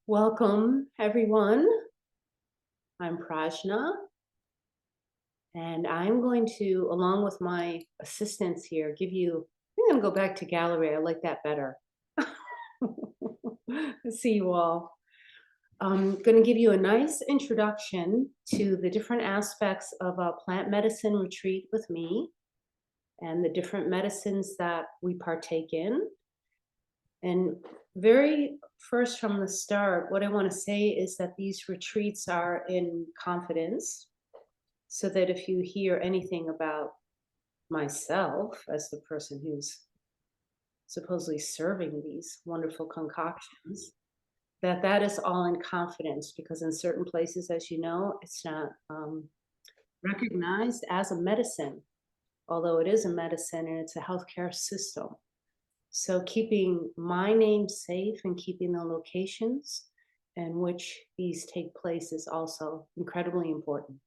Welcome, everyone. I'm Prajna, and I'm going to, along with my assistants here, give you. I think I'm going to go back to gallery. I like that better. See you all. I'm going to give you a nice introduction to the different aspects of a plant medicine retreat with me and the different medicines that we partake in. And very first from the start, what I want to say is that these retreats are in confidence, so that if you hear anything about myself as the person who's supposedly serving these wonderful concoctions, that is all in confidence, because in certain places, as you know, it's not recognized as a medicine, although it is a medicine and it's a healthcare system. So keeping my name safe and keeping the locations in which these take place is also incredibly important.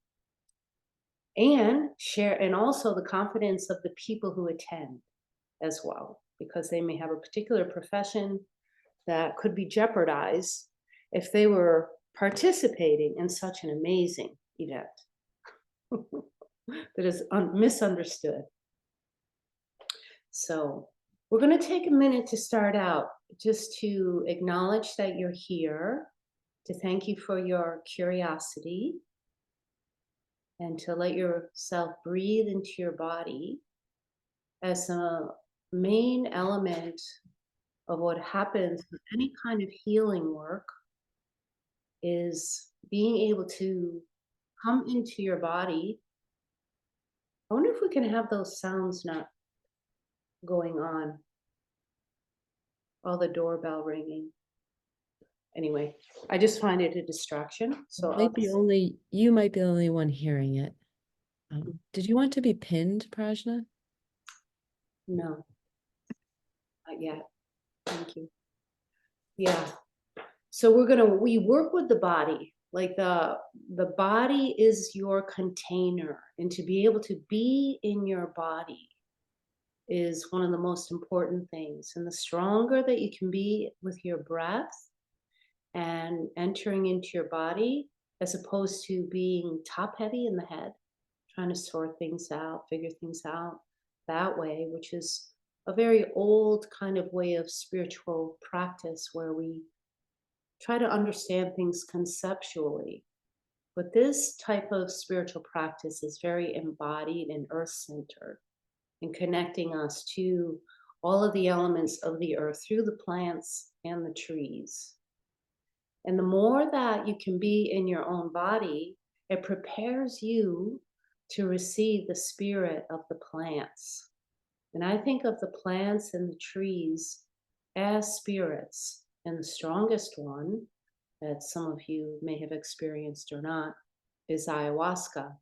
And share, and also the confidence of the people who attend as well, because they may have a particular profession that could be jeopardized if they were participating in such an amazing event that is misunderstood. So we're going to take a minute to start out just to acknowledge that you're here, to thank you for your curiosity, and to let yourself breathe into your body as a main element of what happens with any kind of healing work is being able to come into your body. I wonder if we can have those sounds not going on, all the doorbell ringing. Anyway, I just find it a distraction. So You might be the only one hearing it. Did you want to be pinned, Prajna? No, not yet. Thank you. Yeah. So we work with the body. Like the body is your container, and to be able to be in your body is one of the most important things. And the stronger that you can be with your breath and entering into your body, as opposed to being top heavy in the head, trying to sort things out, figure things out that way, which is a very old kind of way of spiritual practice where we try to understand things conceptually. But this type of spiritual practice is very embodied and earth centered, in connecting us to all of the elements of the earth through the plants and the trees. And the more that you can be in your own body, it prepares you to receive the spirit of the plants. And I think of the plants and the trees as spirits. And the strongest one that some of you may have experienced or not is ayahuasca.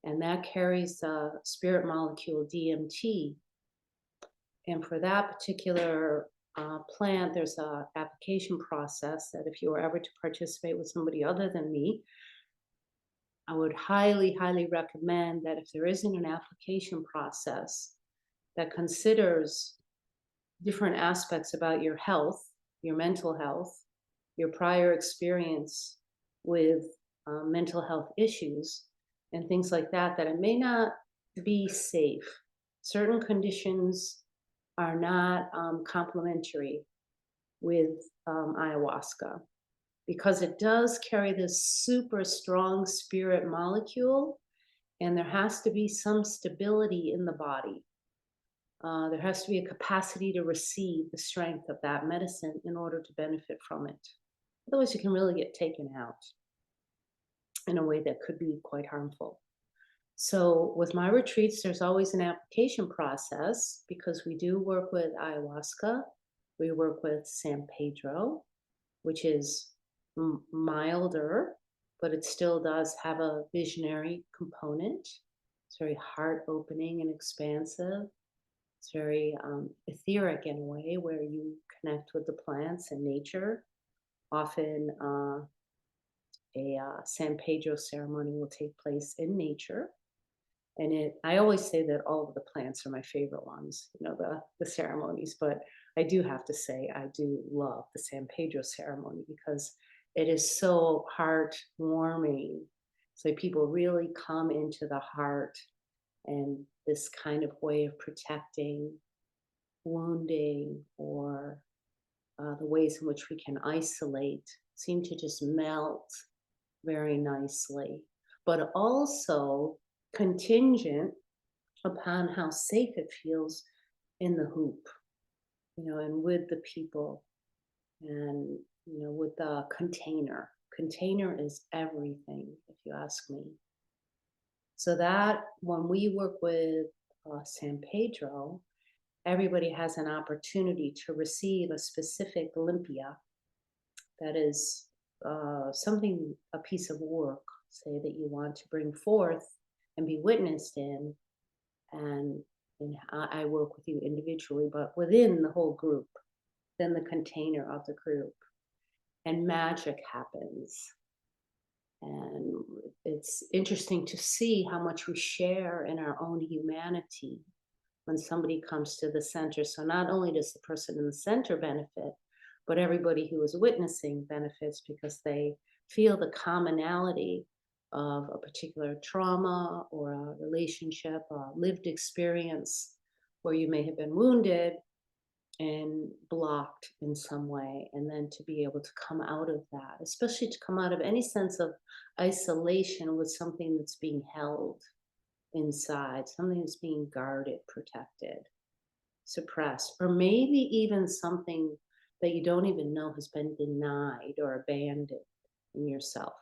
And that carries the spirit molecule DMT. And for that particular plant, there's a application process that if you were ever to participate with somebody other than me, I would highly, highly recommend that if there isn't an application process that considers different aspects about your health, your mental health, your prior experience with mental health issues, and things like that, that it may not be safe. Certain conditions are not complementary with ayahuasca, because it does carry this super strong spirit molecule, and there has to be some stability in the body. There has to be a capacity to receive the strength of that medicine in order to benefit from it. Otherwise, you can really get taken out in a way that could be quite harmful. So, with my retreats, there's always an application process, because we do work with ayahuasca, we work with San Pedro, which is milder, but it still does have a visionary component. It's very heart opening and expansive. It's very etheric in a way, where you connect with the plants and nature. Often, a San Pedro ceremony will take place in nature. And I always say that all of the plants are my favorite ones, the ceremonies, but I do have to say, I do love the San Pedro ceremony because it is so heartwarming. So people really come into the heart and this kind of way of protecting, wounding, or the ways in which we can isolate seem to just melt very nicely, but also contingent upon how safe it feels in the hoop, and with the people and, with the container. Container is everything, if you ask me. So that when we work with San Pedro, everybody has an opportunity to receive a specific limpia that is something, a piece of work, say, that you want to bring forth and be witnessed in. And I work with you individually, but within the whole group, then the container of the group. And magic happens. And it's interesting to see how much we share in our own humanity when somebody comes to the center. So not only does the person in the center benefit, but everybody who is witnessing benefits because they feel the commonality of a particular trauma or a relationship, a lived experience where you may have been wounded and blocked in some way, and then to be able to come out of that, especially to come out of any sense of isolation with something that's being held inside, something that's being guarded, protected, suppressed, or maybe even something that you don't even know has been denied or abandoned in yourself.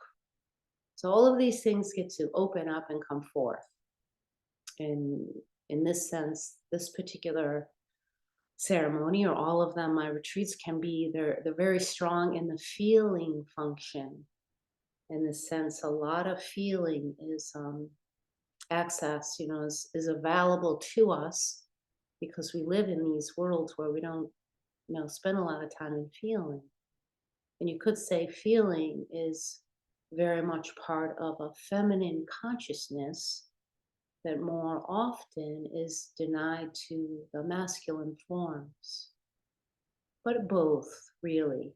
So all of these things get to open up and come forth. And in this sense, this particular ceremony, or all of them, my retreats can be, they're very strong in the feeling function. In the sense, a lot of feeling is access, is available to us because we live in these worlds where we don't, spend a lot of time in feeling. And you could say feeling is very much part of a feminine consciousness that more often is denied to the masculine forms. But both, really,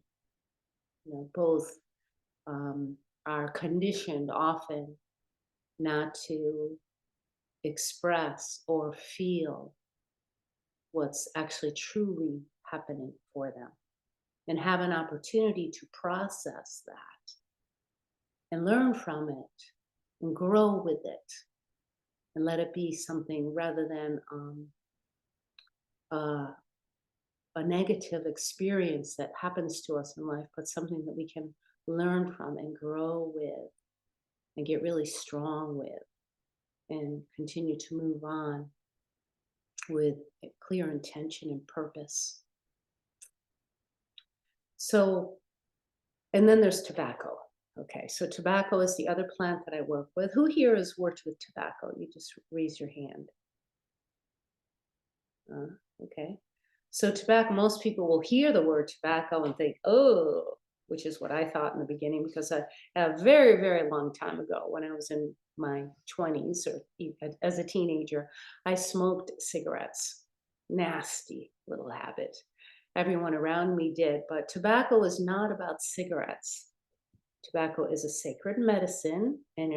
both are conditioned often not to express or feel what's actually truly happening for them, and have an opportunity to process that and learn from it and grow with it and let it be something rather than a negative experience that happens to us in life, but something that we can learn from and grow with and get really strong with and continue to move on with a clear intention and purpose. So, and then there's tobacco. Okay, so tobacco is the other plant that I work with. Who here has worked with tobacco? You just raise your hand. Okay. So tobacco, most people will hear the word tobacco and think, oh, which is what I thought in the beginning, because a very, very long time ago, when I was in my 20s or as a teenager, I smoked cigarettes. Nasty little habit. Everyone around me did, but tobacco is not about cigarettes. Tobacco is a sacred medicine, and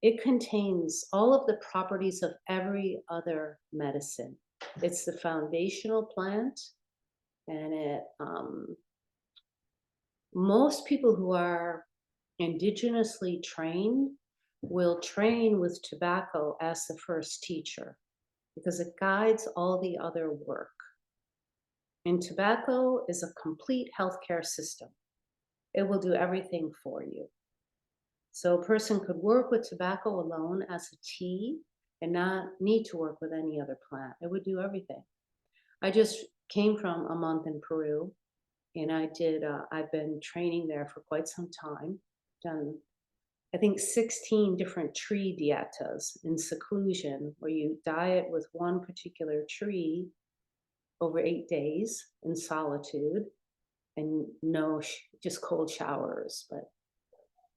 it contains all of the properties of every other medicine. It's the foundational plant, and most people who are indigenously trained will train with tobacco as the first teacher because it guides all the other work. And tobacco is a complete healthcare system. It will do everything for you. So a person could work with tobacco alone as a tea and not need to work with any other plant. It would do everything. I just came from a month in Peru, and I've been training there for quite some time. Done, I think, 16 different tree dietas in seclusion, where you diet with one particular tree over 8 days in solitude, and no, just cold showers, but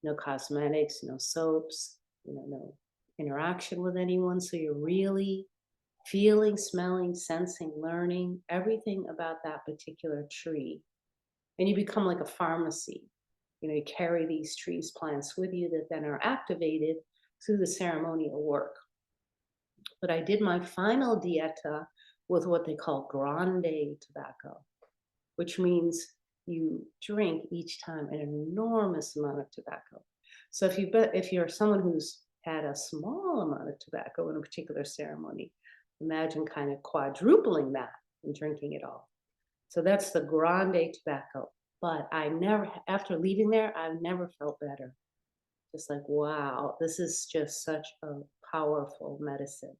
no cosmetics, no soaps, no interaction with anyone. So you're really feeling, smelling, sensing, learning everything about that particular tree. And you become like a pharmacy. You carry these trees, plants with you that then are activated through the ceremonial work. But I did my final dieta with what they call grande tobacco, which means you drink each time an enormous amount of tobacco. So if you're someone who's had a small amount of tobacco in a particular ceremony, imagine kind of quadrupling that and drinking it all. So that's the grande tobacco. But after leaving there, I've never felt better. Just like, wow, this is just such a powerful medicine.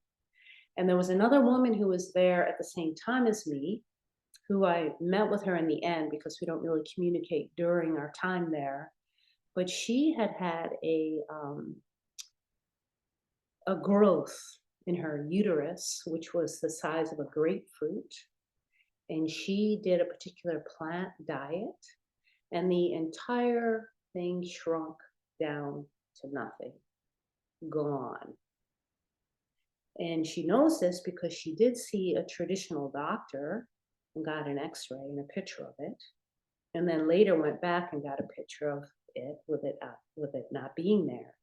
And there was another woman who was there at the same time as me, who I met with her in the end because we don't really communicate during our time there. But she had had a growth in her uterus, which was the size of a grapefruit. And she did a particular plant diet, and the entire thing shrunk down to nothing, gone. And she knows this because she did see a traditional doctor and got an x-ray and a picture of it. And then later went back and got a picture of it with it not being there.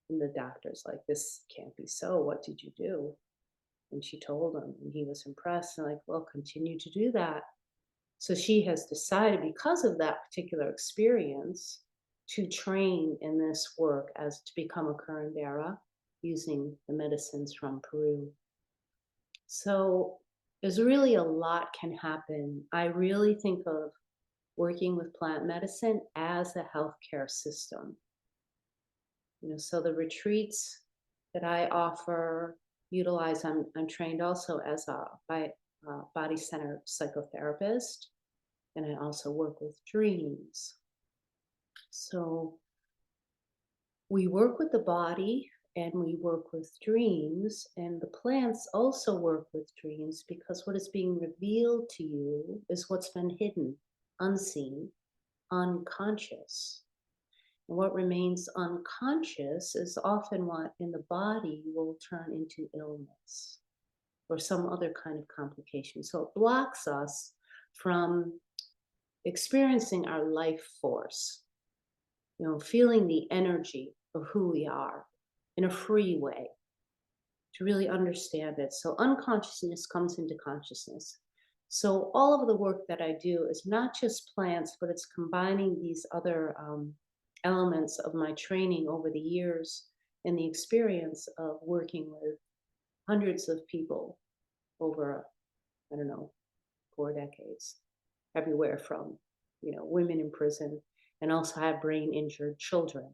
And the doctor's like, this can't be so. What did you do? And she told him, and he was impressed and like, well, continue to do that. So she has decided, because of that particular experience, to train in this work as to become a curandera using the medicines from Peru. So there's really a lot can happen. I really think of working with plant medicine as a healthcare system. So the retreats that I offer utilize, I'm trained also as a body-centered psychotherapist, and I also work with dreams. So we work with the body and we work with dreams, and the plants also work with dreams because what is being revealed to you is what's been hidden, unseen, unconscious. And what remains unconscious is often what in the body will turn into illness or some other kind of complication. So it blocks us from experiencing our life force, feeling the energy of who we are in a free way, to really understand it. So unconsciousness comes into consciousness. So all of the work that I do is not just plants, but it's combining these other elements of my training over the years and the experience of working with hundreds of people over, 4 decades, everywhere from, women in prison, and also have brain injured children.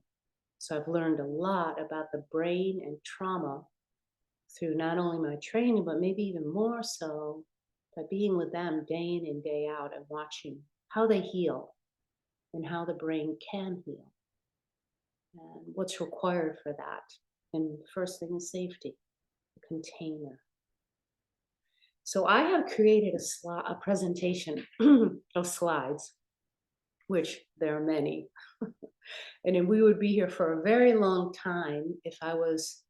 So I've learned a lot about the brain and trauma through not only my training, but maybe even more so by being with them day in and day out and watching how they heal and how the brain can heal and what's required for that. And the first thing is safety, a container. So I have created a presentation of slides, which there are many. And then we would be here for a very long time if I was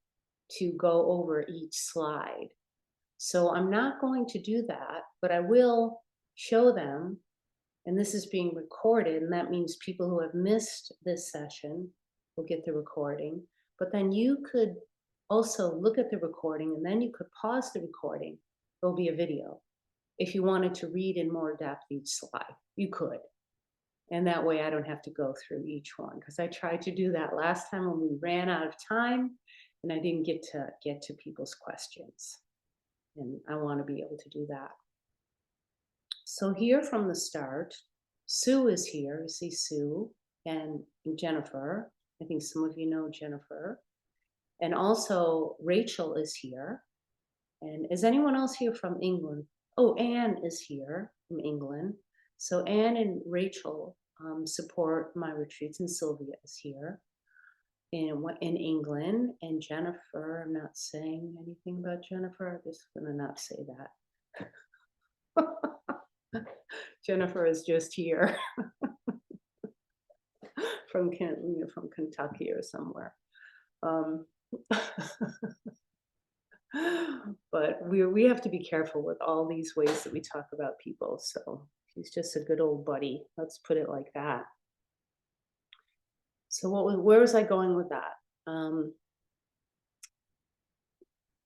to go over each slide. So I'm not going to do that, but I will show them. And this is being recorded, and that means people who have missed this session will get the recording. But then you could also look at the recording, and then you could pause the recording. There'll be a video. If you wanted to read in more depth each slide, you could. And that way I don't have to go through each one, because I tried to do that last time when we ran out of time and I didn't get to people's questions. And I want to be able to do that. So here from the start, Sue is here. You see Sue and Jennifer. I think some of you know Jennifer. And also Rachel is here. And is anyone else here from England? Oh, Anne is here from England. So Anne and Rachel support my retreats, and Sylvia is here in England. And Jennifer, I'm not saying anything about Jennifer. I'm just gonna not say that. Jennifer is just here from Kentucky or somewhere. But we have to be careful with all these ways that we talk about people. So he's just a good old buddy. Let's put it like that. So where was I going with that?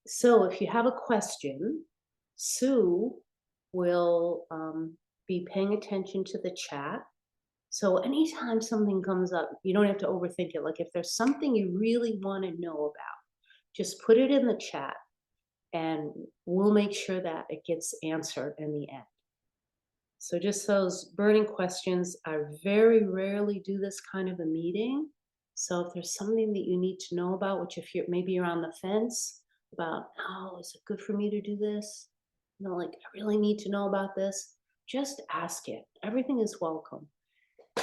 So if you have a question, Sue will be paying attention to the chat. So anytime something comes up, you don't have to overthink it. Like if there's something you really want to know about, just put it in the chat and we'll make sure that it gets answered in the end. So just those burning questions, I very rarely do this kind of a meeting. So if there's something that you need to know about, which if maybe you're on the fence about, oh, is it good for me to do this? Like I really need to know about this. Just ask it. Everything is welcome.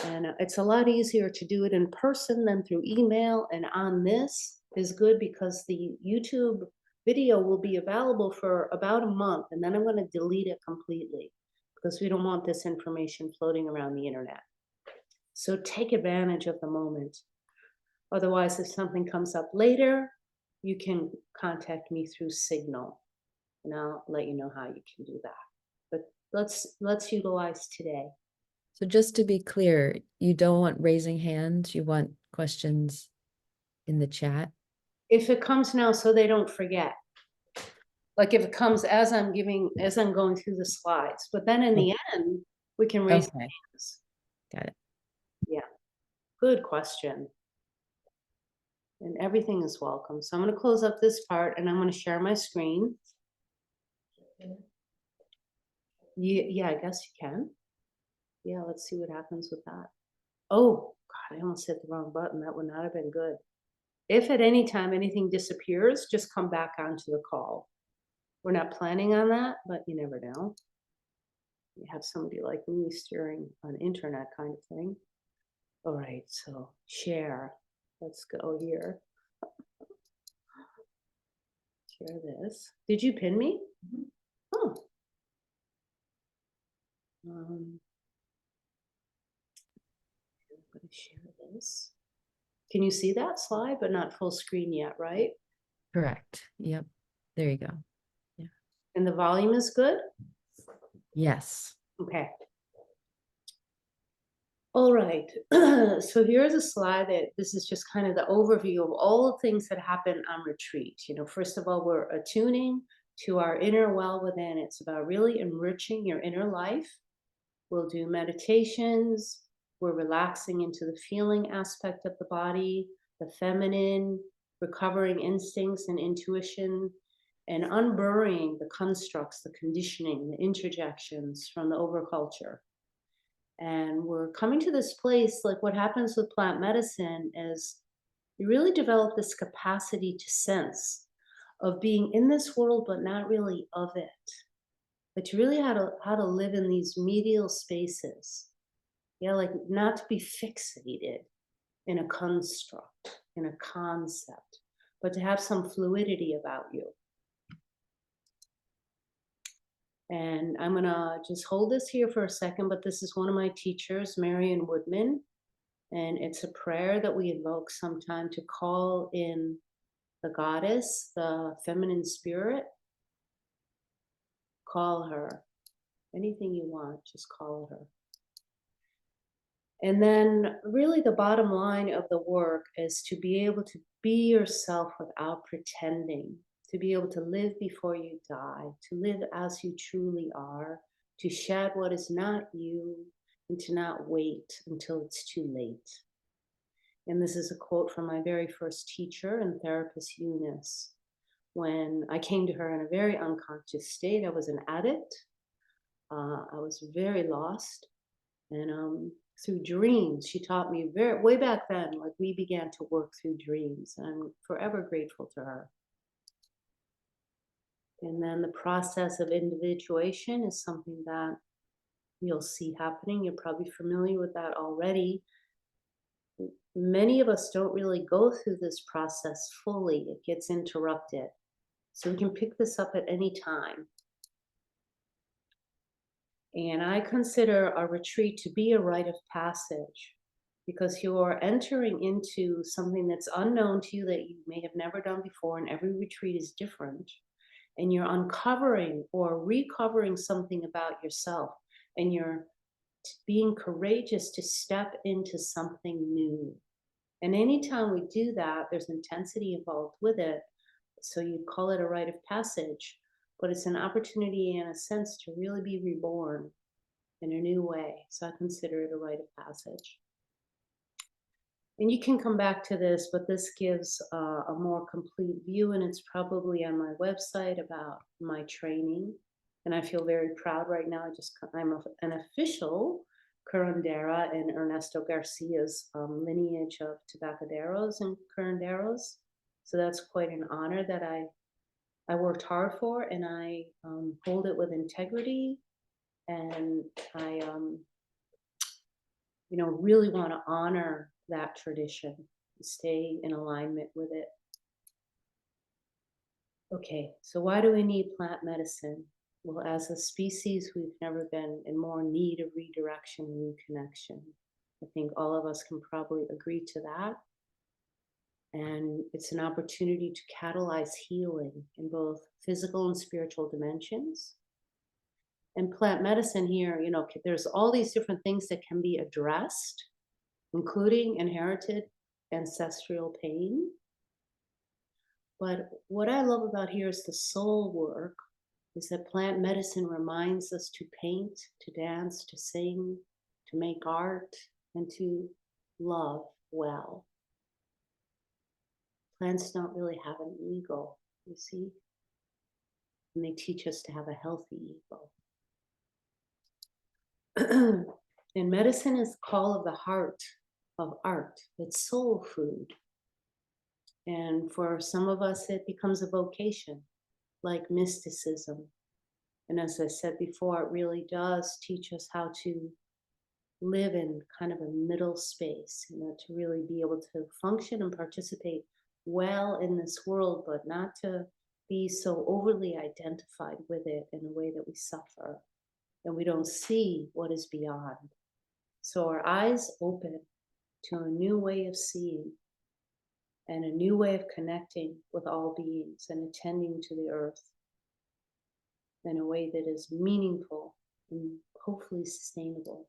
And it's a lot easier to do it in person than through email. And on this is good because the YouTube video will be available for about a month. And then I'm going to delete it completely because we don't want this information floating around the internet. So take advantage of the moment. Otherwise, if something comes up later, you can contact me through Signal and I'll let you know how you can do that. But let's utilize today. So just to be clear, you don't want raising hands, you want questions in the chat? If it comes now so they don't forget. Like if it comes as I'm going through the slides, but then in the end, we can raise hands. Got it. Yeah, good question. And everything is welcome. So I'm going to close up this part and I'm going to share my screen. Yeah, I guess you can. Yeah, let's see what happens with that. Oh, God, I almost hit the wrong button. That would not have been good. If at any time anything disappears, just come back onto the call. We're not planning on that, but you never know. You have somebody like me steering an internet kind of thing. All right, so share. Let's go here. Share this. Did you pin me? Oh. I'm going to share this. Can you see that slide, but not full screen yet, right? Correct. Yep. There you go. Yeah. And the volume is good? Yes. Okay. All right. So here's a slide that this is just kind of the overview of all the things that happen on retreat. First of all, we're attuning to our inner well within. It's about really enriching your inner life. We'll do meditations. We're relaxing into the feeling aspect of the body, the feminine, recovering instincts and intuition, and unburying the constructs, the conditioning, the interjections from the overculture. And we're coming to this place, like what happens with plant medicine is you really develop this capacity to sense of being in this world, but not really of it. But you really how to live in these medial spaces. Yeah, like not to be fixated in a construct, in a concept, but to have some fluidity about you. And I'm gonna just hold this here for a second, but this is one of my teachers, Marion Woodman. And it's a prayer that we invoke sometime to call in the goddess, the feminine spirit. Call her. Anything you want, just call her. And then really the bottom line of the work is to be able to be yourself without pretending, to be able to live before you die, to live as you truly are, to shed what is not you, and to not wait until it's too late. And this is a quote from my very first teacher and therapist, Eunice. When I came to her in a very unconscious state, I was an addict. I was very lost. And through dreams, she taught me way back then, like we began to work through dreams. And I'm forever grateful to her. And then the process of individuation is something that you'll see happening. You're probably familiar with that already. Many of us don't really go through this process fully. It gets interrupted. So we can pick this up at any time. And I consider a retreat to be a rite of passage because you're entering into something that's unknown to you that you may have never done before, and every retreat is different. and you're uncovering or recovering something about yourself, and you're being courageous to step into something new. And anytime we do that, there's intensity involved with it. So you call it a rite of passage, but it's an opportunity, in a sense, to really be reborn in a new way. So I consider it a rite of passage. And you can come back to this, but this gives a more complete view, and it's probably on my website about my training. And I feel very proud right now. I'm an official Curandera in Ernesto Garcia's lineage of tabacaderos and curanderos. So that's quite an honor that I worked hard for, and I hold it with integrity, and I really want to honor that tradition, stay in alignment with it. Okay, so why do we need plant medicine? Well, as a species, we've never been in more need of redirection and reconnection. I think all of us can probably agree to that. And it's an opportunity to catalyze healing in both physical and spiritual dimensions. And plant medicine here, there's all these different things that can be addressed, including inherited ancestral pain. But what I love about here is the soul work, is that plant medicine reminds us to paint, to dance, to sing, to make art, and to love well. Plants don't really have an ego, you see? And they teach us to have a healthy ego. And medicine is the call of the heart of art. It's soul food. And for some of us, it becomes a vocation, like mysticism. And as I said before, it really does teach us how to live in kind of a middle space, to really be able to function and participate well in this world, but not to be so overly identified with it in a way that we suffer and we don't see what is beyond. So our eyes open to a new way of seeing and a new way of connecting with all beings and attending to the earth in a way that is meaningful and hopefully sustainable.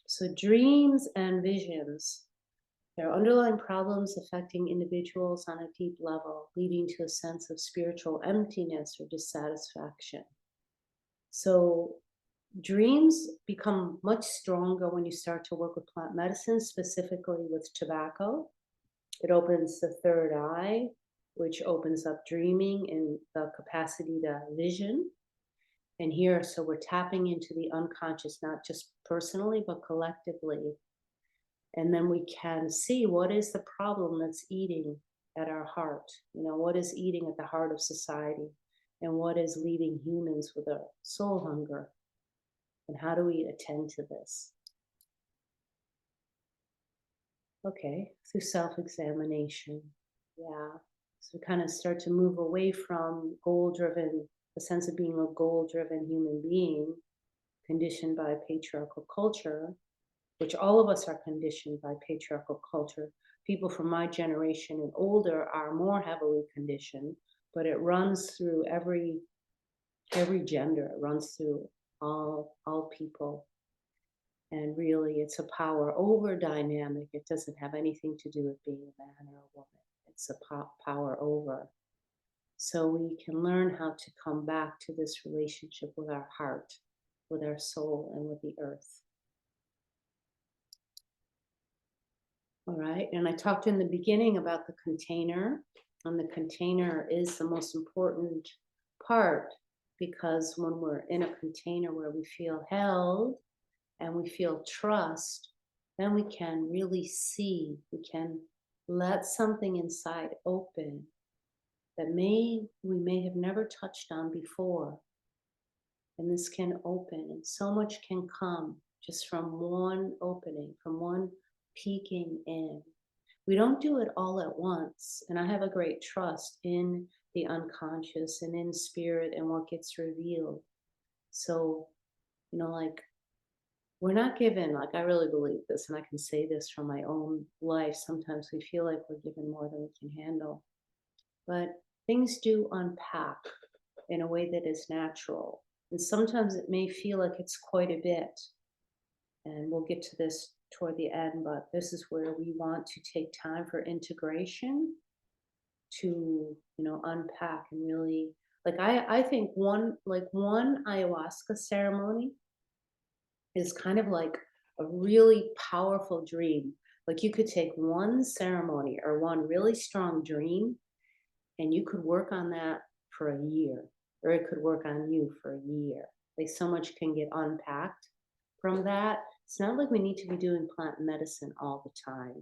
So dreams and visions, there are underlying problems affecting individuals on a deep level, leading to a sense of spiritual emptiness or dissatisfaction. So dreams become much stronger when you start to work with plant medicine, specifically with tobacco. It opens the third eye, which opens up dreaming and the capacity to vision. And here, so we're tapping into the unconscious, not just personally, but collectively. And then we can see what is the problem that's eating at our heart. What is eating at the heart of society, and what is leaving humans with a soul hunger. And how do we attend to this? Okay, through self-examination. Yeah. So we kind of start to move away from goal-driven, the sense of being a goal-driven human being, conditioned by patriarchal culture, which all of us are conditioned by patriarchal culture. People from my generation and older are more heavily conditioned, but it runs through every gender. It runs through all people. And really, it's a power over dynamic. It doesn't have anything to do with being a man or a woman. It's a power over. So we can learn how to come back to this relationship with our heart, with our soul, and with the earth. All right, and I talked in the beginning about the container, and the container is the most important part, because when we're in a container where we feel held and we feel trust, then we can really see, we can let something inside open that we may have never touched on before. And this can open, and so much can come just from one opening, from one peeking in. We don't do it all at once. And I have a great trust in the unconscious and in spirit and what gets revealed. So, we're not given, I really believe this, and I can say this from my own life. Sometimes we feel like we're given more than we can handle. But things do unpack in a way that is natural. And sometimes it may feel like it's quite a bit. And we'll get to this toward the end, but this is where we want to take time for integration to, unpack and really, like, I think one ayahuasca ceremony is kind of like a really powerful dream. Like, you could take one ceremony or one really strong dream and you could work on that for a year, or it could work on you for a year. Like, so much can get unpacked from that. It's not like we need to be doing plant medicine all the time.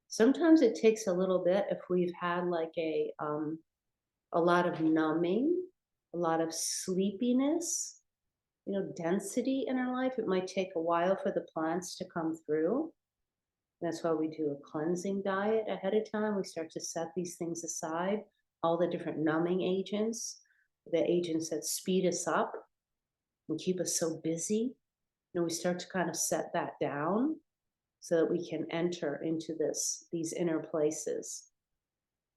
Sometimes it takes a little bit if we've had like a lot of numbing, a lot of sleepiness, density in our life. It might take a while for the plants to come through. That's why we do a cleansing diet ahead of time. We start to set these things aside, all the different numbing agents, the agents that speed us up and keep us so busy. We start to kind of set that down so that we can enter into these inner places.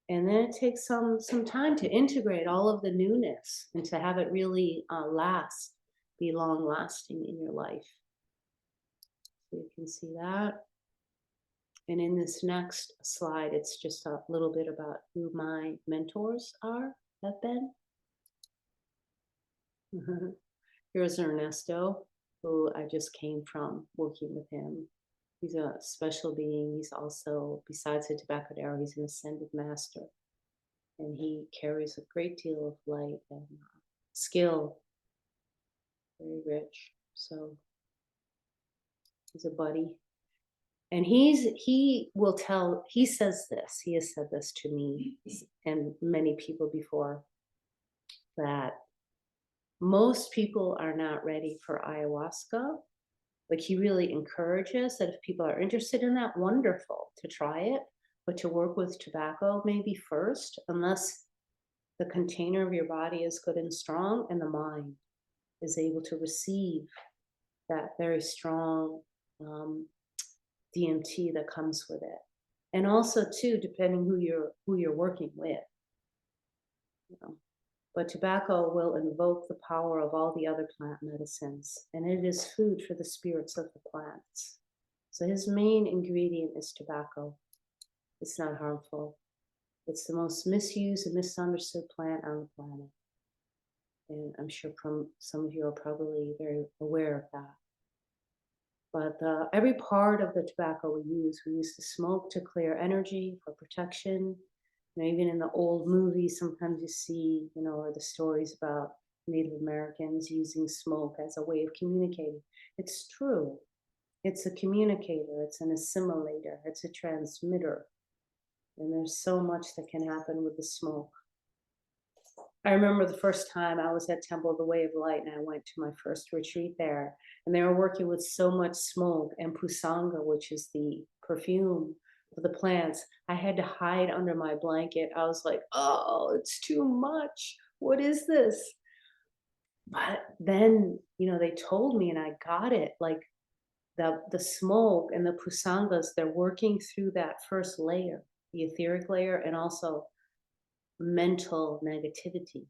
And then it takes some time to integrate all of the newness and to have it really be long lasting in your life. So you can see that. And in this next slide, it's just a little bit about who my mentors have been. Here's Ernesto, who I just came from working with him. He's a special being. He's also, besides a tobaccodera, he's an ascended master. And he carries a great deal of light and skill, very rich. So he's a buddy. And he says this, he has said this to me and many people before, that most people are not ready for ayahuasca. Like, he really encourages that if people are interested in that, wonderful, to try it, but to work with tobacco maybe first, unless the container of your body is good and strong and the mind is able to receive that very strong DMT that comes with it. And also too, depending who you're working with. But tobacco will invoke the power of all the other plant medicines, and it is food for the spirits of the plants. So his main ingredient is tobacco. It's not harmful. It's the most misused and misunderstood plant on the planet. And I'm sure some of you are probably very aware of that. But every part of the tobacco we use the smoke to clear energy, for protection. Even in the old movies, sometimes you see, or the stories about Native Americans using smoke as a way of communicating. It's true. It's a communicator, it's an assimilator, it's a transmitter. And there's so much that can happen with the smoke. I remember the first time I was at Temple of the Way of Light, and I went to my first retreat there, and they were working with so much smoke and pusanga, which is the perfume for the plants. I had to hide under my blanket. I was like, oh, it's too much. What is this? But then, they told me and I got it. Like, the smoke and the pusangas, they're working through that first layer, the etheric layer, and also mental negativity.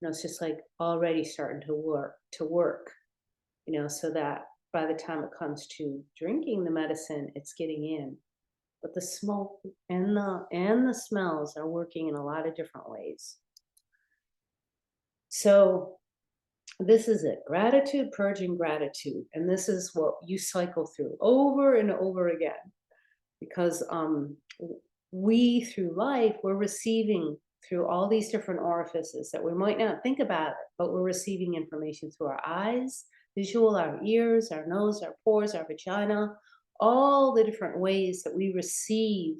It's just like already starting to work, so that by the time it comes to drinking the medicine, it's getting in. But the smoke and the smells are working in a lot of different ways. So this is it: gratitude, purging gratitude. And this is what you cycle through over and over again, because we, through life, we're receiving through all these different orifices that we might not think about it, but we're receiving information through our eyes, visual, our ears, our nose, our pores, our vagina, all the different ways that we receive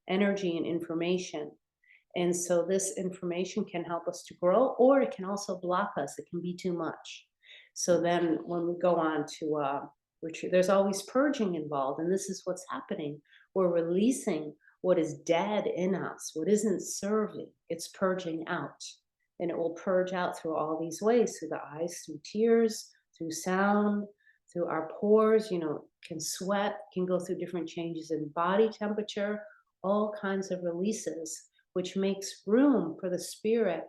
energy and information. And so this information can help us to grow, or it can also block us. It can be too much. So then when we go on to retreat, there's always purging involved. And this is what's happening. We're releasing what is dead in us, what isn't serving. It's purging out. And it will purge out through all these ways: through the eyes, through tears, through sound, through our pores, can sweat, can go through different changes in body temperature, all kinds of releases, which makes room for the spirit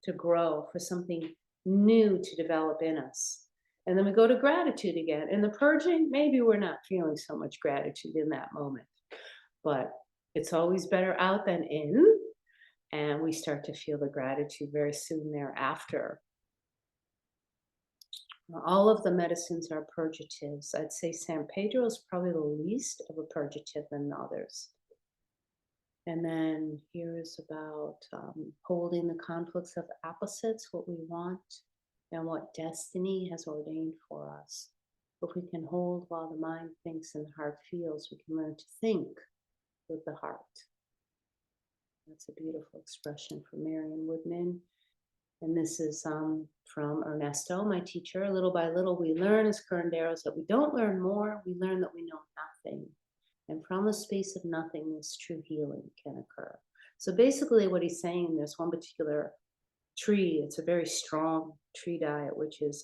to grow, for something new to develop in us. And then we go to gratitude again. And the purging, maybe we're not feeling so much gratitude in that moment, but it's always better out than in. And we start to feel the gratitude very soon thereafter. All of the medicines are purgatives. I'd say San Pedro is probably the least of a purgative than others. And then here is about holding the conflicts of opposites, what we want and what destiny has ordained for us. If we can hold while the mind thinks and the heart feels, we can learn to think with the heart. That's a beautiful expression from Marion Woodman. And this is from Ernesto, my teacher. Little by little, we learn as curanderos that we don't learn more, we learn that we know nothing. And from a space of nothingness, true healing can occur. So basically what he's saying, there's one particular tree, it's a very strong tree diet, which is,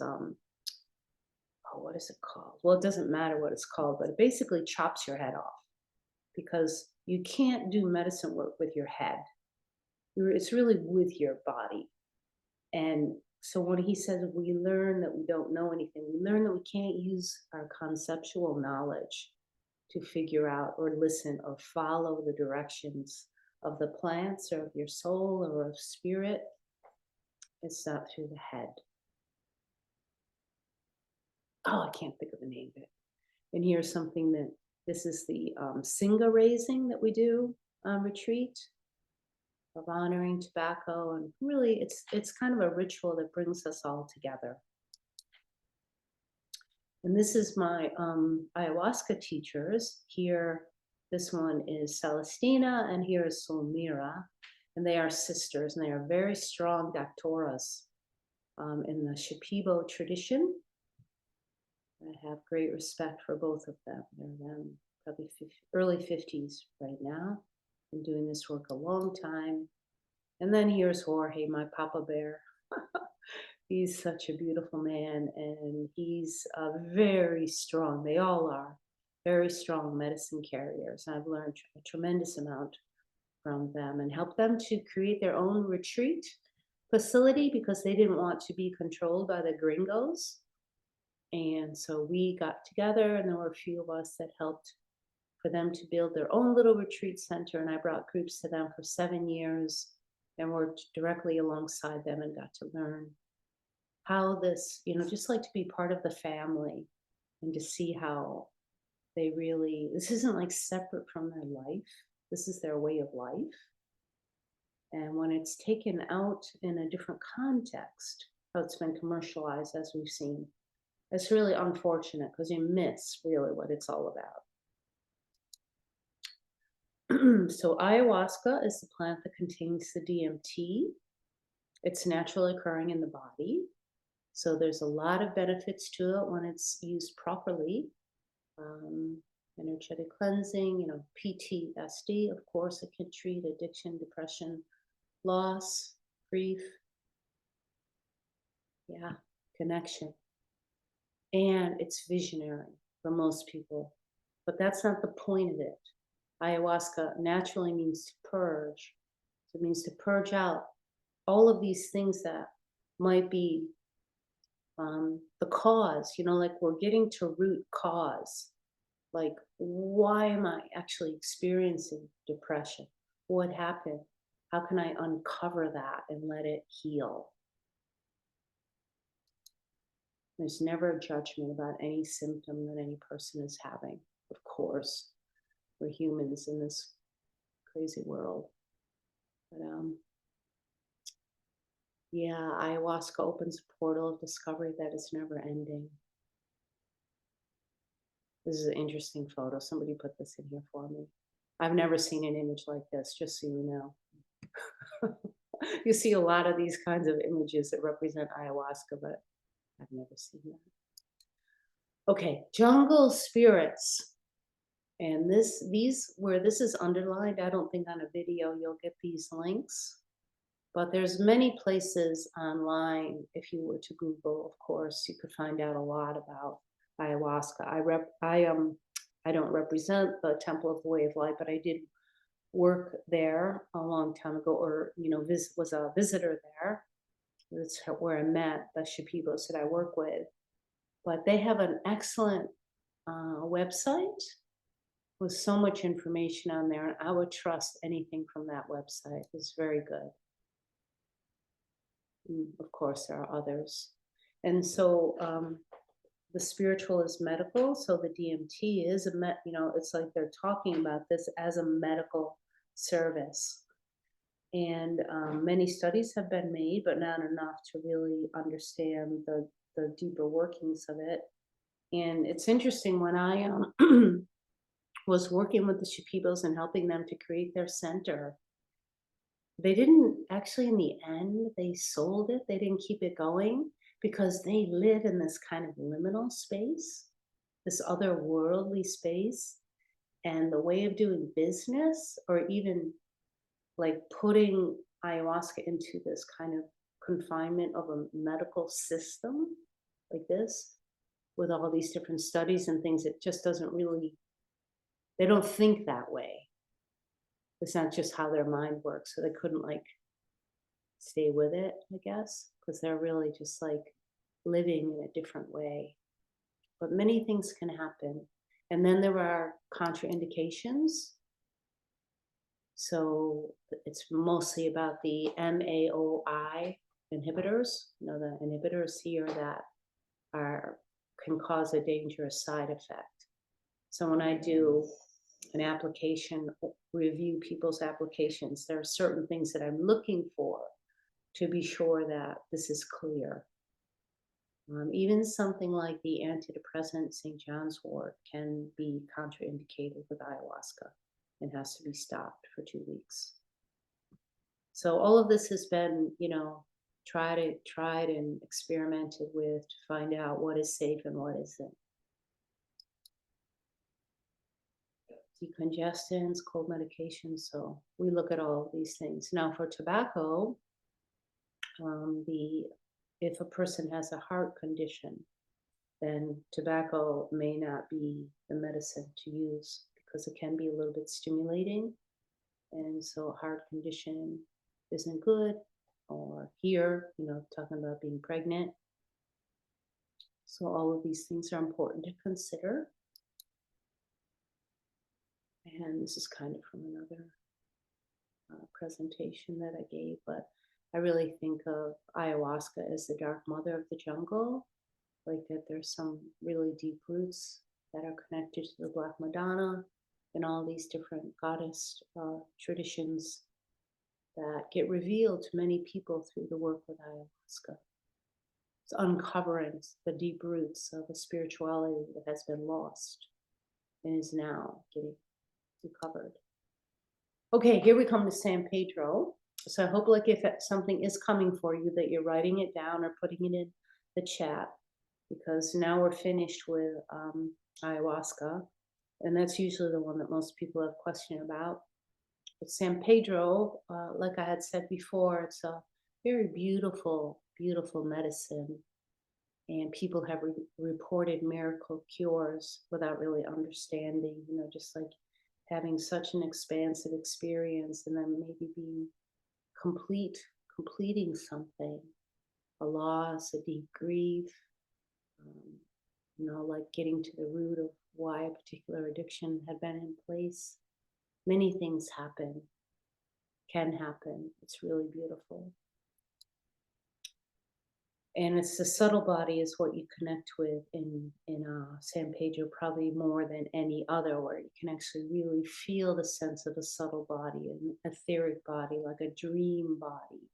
what is it called? Well, it doesn't matter what it's called, but it basically chops your head off, because you can't do medicine work with your head. It's really with your body. And so when he says we learn that we don't know anything, we learn that we can't use our conceptual knowledge to figure out or listen or follow the directions of the plants or of your soul or of spirit. It's not through the head. Oh, I can't think of the name of it. And here's something that, this is the Sangha raising that we do on retreat, of honoring tobacco. And really it's kind of a ritual that brings us all together. And this is my ayahuasca teachers. Here, this one is Celestina, and here is Sulmira. And they are sisters, and they are very strong doctoras in the Shipibo tradition. I have great respect for both of them. They're probably early 50s right now. Been doing this work a long time. And then here's Jorge, my Papa Bear. He's such a beautiful man, and he's very strong. They all are very strong medicine carriers. I've learned a tremendous amount from them and helped them to create their own retreat facility because they didn't want to be controlled by the gringos. And so we got together, and there were a few of us that helped for them to build their own little retreat center. And I brought groups to them for 7 years and worked directly alongside them and got to learn how this, just like to be part of the family and to see how they really, this isn't like separate from their life. This is their way of life. And when it's taken out in a different context, how it's been commercialized, as we've seen, it's really unfortunate because you miss really what it's all about. So ayahuasca is the plant that contains the DMT. It's naturally occurring in the body. So there's a lot of benefits to it when it's used properly. Energetic cleansing, PTSD, of course, it can treat addiction, depression, loss, grief. Yeah, connection. And it's visionary for most people. But that's not the point of it. Ayahuasca naturally means to purge. So it means to purge out all of these things that might be the cause, like we're getting to root cause. Like, why am I actually experiencing depression? What happened? How can I uncover that and let it heal? There's never a judgment about any symptom that any person is having. Of course, we're humans in this crazy world. But yeah, ayahuasca opens a portal of discovery that is never ending. This is an interesting photo. Somebody put this in here for me. I've never seen an image like this, just so you know. You see a lot of these kinds of images that represent ayahuasca, but I've never seen that. Okay, jungle spirits. And where this is underlined, I don't think on a video you'll get these links. But there's many places online, if you were to Google, of course, you could find out a lot about ayahuasca. I don't represent the Temple of the Way of Life, but I did work there a long time ago, or was a visitor there. That's where I met the Shipibos that I work with. But they have an excellent website with so much information on there, and I would trust anything from that website. It's very good. Of course, there are others. And so the spiritual is medical. So the DMT is it's like they're talking about this as a medical service. And many studies have been made, but not enough to really understand the deeper workings of it. And it's interesting, when I was working with the Shipibos and helping them to create their center, they didn't actually, in the end, they sold it. They didn't keep it going because they live in this kind of liminal space, this otherworldly space. And the way of doing business, or even like putting ayahuasca into this kind of confinement of a medical system like this, with all these different studies and things, it just doesn't really, they don't think that way. It's not just how their mind works. So they couldn't like stay with it, I guess, because they're really just like living in a different way. But many things can happen. And then there are contraindications. So it's mostly about the MAOI inhibitors, the inhibitors here that can cause a dangerous side effect. So when I do an application, review people's applications, there are certain things that I'm looking for to be sure that this is clear. Even something like the antidepressant St. John's wort can be contraindicated with ayahuasca and has to be stopped for 2 weeks. So all of this has been, tried and experimented with to find out what is safe and what isn't. Decongestants, cold medications. So we look at all of these things. Now for tobacco, if a person has a heart condition, then tobacco may not be the medicine to use because it can be a little bit stimulating. And so a heart condition isn't good. Or here, talking about being pregnant. So all of these things are important to consider. And this is kind of from another presentation that I gave, but I really think of ayahuasca as the dark mother of the jungle, like that there's some really deep roots that are connected to the Black Madonna and all these different goddess traditions that get revealed to many people through the work with ayahuasca. It's uncovering the deep roots of a spirituality that has been lost and is now getting recovered. Okay, here we come to San Pedro. So I hope like if something is coming for you that you're writing it down or putting it in the chat, because now we're finished with ayahuasca, and that's usually the one that most people have question about. But San Pedro, like I had said before, it's a very beautiful, beautiful medicine. And people have reported miracle cures without really understanding, just like having such an expansive experience and then maybe being completing something, a loss, a deep grief, like getting to the root of why a particular addiction had been in place. Many things can happen. It's really beautiful. And it's the subtle body is what you connect with in San Pedro, probably more than any other, where you can actually really feel the sense of a subtle body, an etheric body, like a dream body.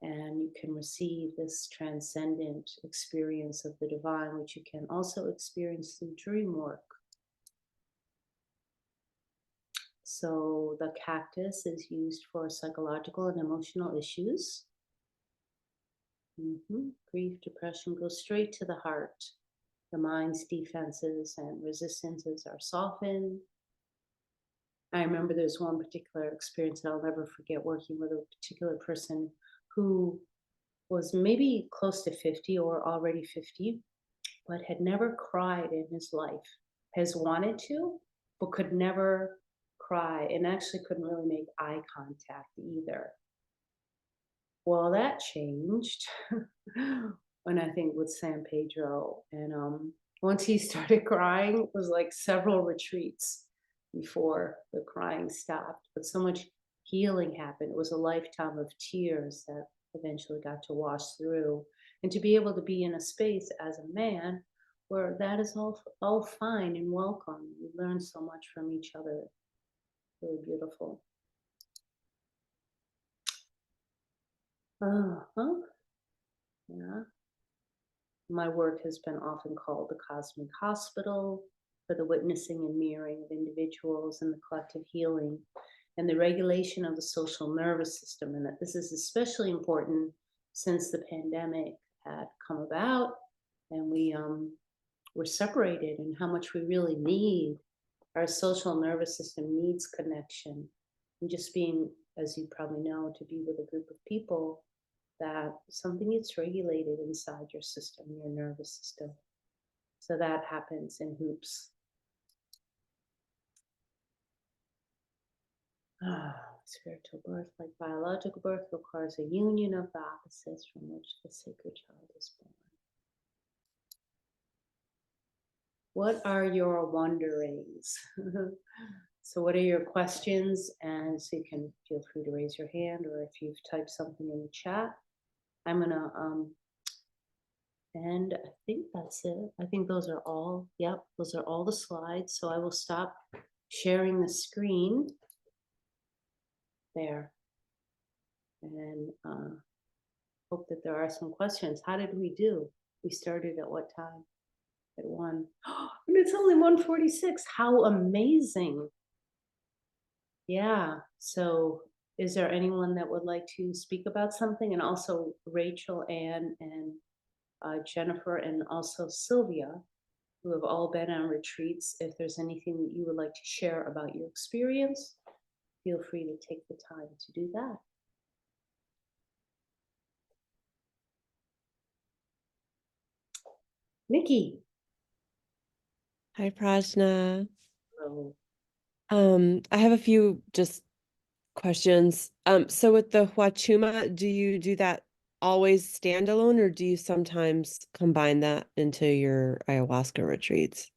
And you can receive this transcendent experience of the divine, which you can also experience through dream work. So the cactus is used for psychological and emotional issues. Grief, depression goes straight to the heart. The mind's defenses and resistances are softened. I remember there's one particular experience that I'll never forget, working with a particular person who was maybe close to 50 or already 50, but had never cried in his life, has wanted to, but could never cry and actually couldn't really make eye contact either. Well, that changed when I think with San Pedro. And once he started crying, it was like several retreats before the crying stopped. But so much healing happened. It was a lifetime of tears that eventually got to wash through. And to be able to be in a space as a man where that is all fine and welcome. We learn so much from each other. Really beautiful. Uh-huh. Yeah. My work has been often called the cosmic hospital for the witnessing and mirroring of individuals and the collective healing and the regulation of the social nervous system. And that this is especially important since the pandemic had come about and we were separated, and how much we really need. Our social nervous system needs connection. And just being, as you probably know, to be with a group of people that something gets regulated inside your system, your nervous system. So that happens in hoops. Spiritual birth, like biological birth, requires a union of the opposites from which the sacred child is born. What are your wonderings? So what are your questions? And so you can feel free to raise your hand, or if you've typed something in the chat. I'm gonna and I think that's it. I think those are all, yep, those are all the slides. So I will stop sharing the screen there. And hope that there are some questions. How did we do? We started at what time? At 1. And it's only 1:46. How amazing. Yeah. So is there anyone that would like to speak about something? And also Rachel, Ann, and Jennifer, and also Sylvia, who have all been on retreats. If there's anything that you would like to share about your experience, feel free to take the time to do that. Nikki. Hi, Prajna. Hello. I have a few just questions. So with the Huachuma, do you do that always standalone, or do you sometimes combine that into your ayahuasca retreats?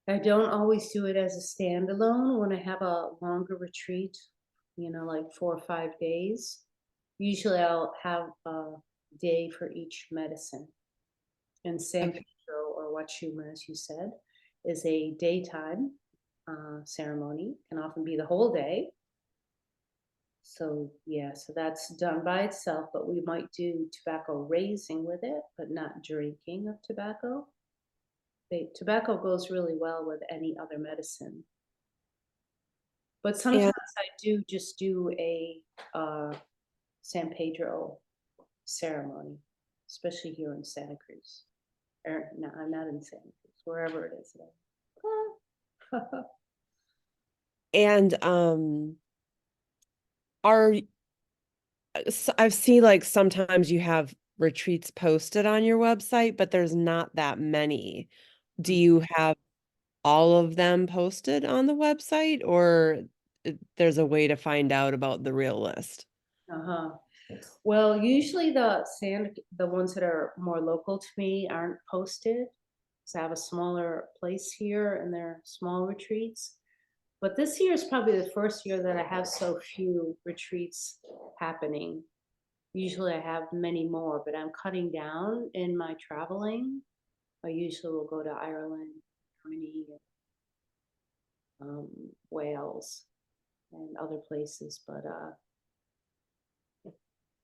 I don't always do it as a standalone. When I have a longer retreat, like 4 or 5 days, usually I'll have a day for each medicine. And San Okay. Pedro, or Huachuma, as you said, is a daytime ceremony, can often be the whole day. So yeah, so that's done by itself, but we might do tobacco raising with it, but not drinking of tobacco. Tobacco goes really well with any other medicine. But sometimes I do just do a San Pedro ceremony, especially here in Santa Cruz. Or no, I'm not in Santa Cruz, wherever it is. And I've seen like sometimes you have retreats posted on your website, but there's not that many. Do you have all of them posted on the website, or there's a way to find out about the real list? Uh-huh. Well, usually the ones that are more local to me aren't posted. So I have a smaller place here and they're small retreats. But this year is probably the first year that I have so few retreats happening. Usually I have many more, but I'm cutting down in my traveling. I usually will go to Ireland, Germany, Wales, and other places. But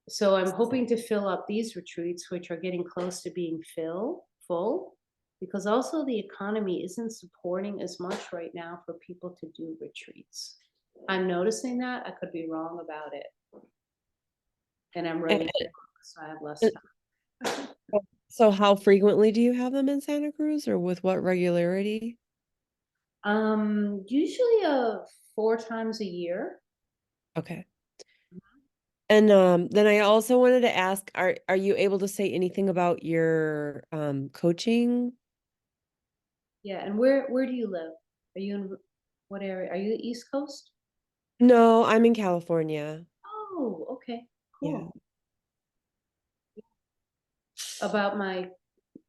so I'm hoping to fill up these retreats, which are getting close to being full, because also the economy isn't supporting as much right now for people to do retreats. I'm noticing that. I could be wrong about it. And I'm writing a book, so I have less time. So how frequently do you have them in Santa Cruz, or with what regularity? Usually 4 times a year. Okay. And then I also wanted to ask, are you able to say anything about your coaching? Yeah, and where do you live? Are you in What area? Are you the East Coast? No, I'm in California. Oh, okay, Yeah. cool. About my,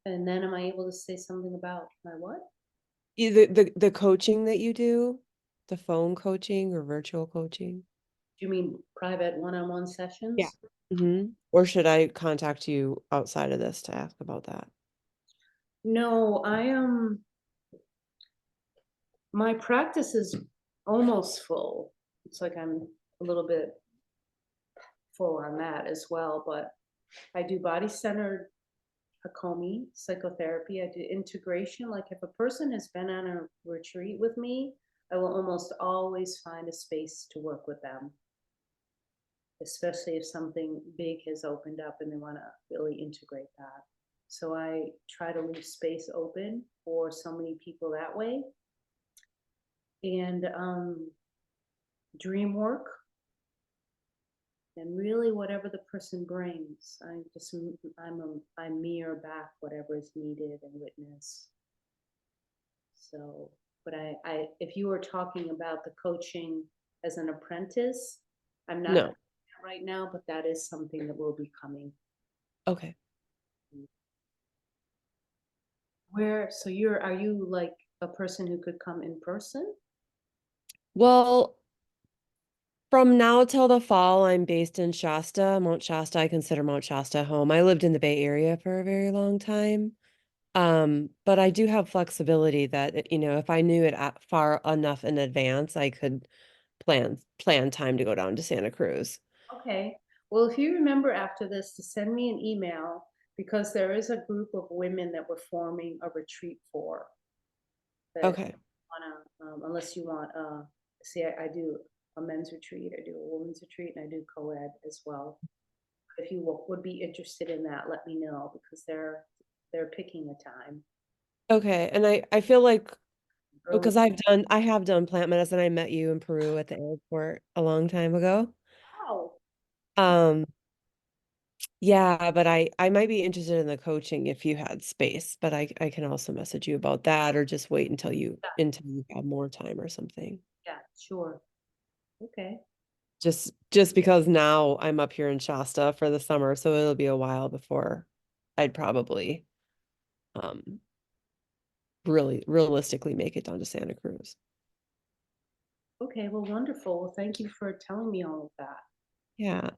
and then am I able to say something about my what? Either the coaching that you do, the phone coaching or virtual coaching. Do you mean private one-on-one Yeah. sessions? Or should I contact you outside of this to ask about that? No, I am, my practice is almost full. It's like I'm a little bit full on that as well, but I do body-centered Hakomi psychotherapy. I do integration. Like if a person has been on a retreat with me, I will almost always find a space to work with them, especially if something big has opened up and they want to really integrate that. So I try to leave space open for so many people that way. And dream work, and really whatever the person brings, I mirror back whatever is needed and witness. So, but I if you were talking about the coaching as an apprentice, I'm not doing No. that right now, but that is something that will be coming. Okay. So are you like a person who could come in person? Well, from now till the fall, I'm based in Shasta, Mount Shasta. I consider Mount Shasta home. I lived in the Bay Area for a very long time. But I do have flexibility that, if I knew it far enough in advance, I could plan time to go down to Santa Cruz. Okay. Well, if you remember after this to send me an email, because there is a group of women that we're forming a retreat for. That Okay. wanna, unless you want, see, I do a men's retreat, I do a women's retreat, and I do co-ed as well. If you would be interested in that, let me know, because they're picking a time. Okay. And I feel like Early. because I have done plant medicine. I met you in Peru at the airport a long time ago. Oh, Um, yeah, but I might be interested in the coaching if you had space, but I can also message you about that or just wait until you have more time or something. yeah, sure. Okay. Just because now I'm up here in Shasta for the summer, so it'll be a while before I'd probably um really realistically make it down to Santa Cruz. Okay, well, wonderful. Well, thank you for telling me all of that. Yeah,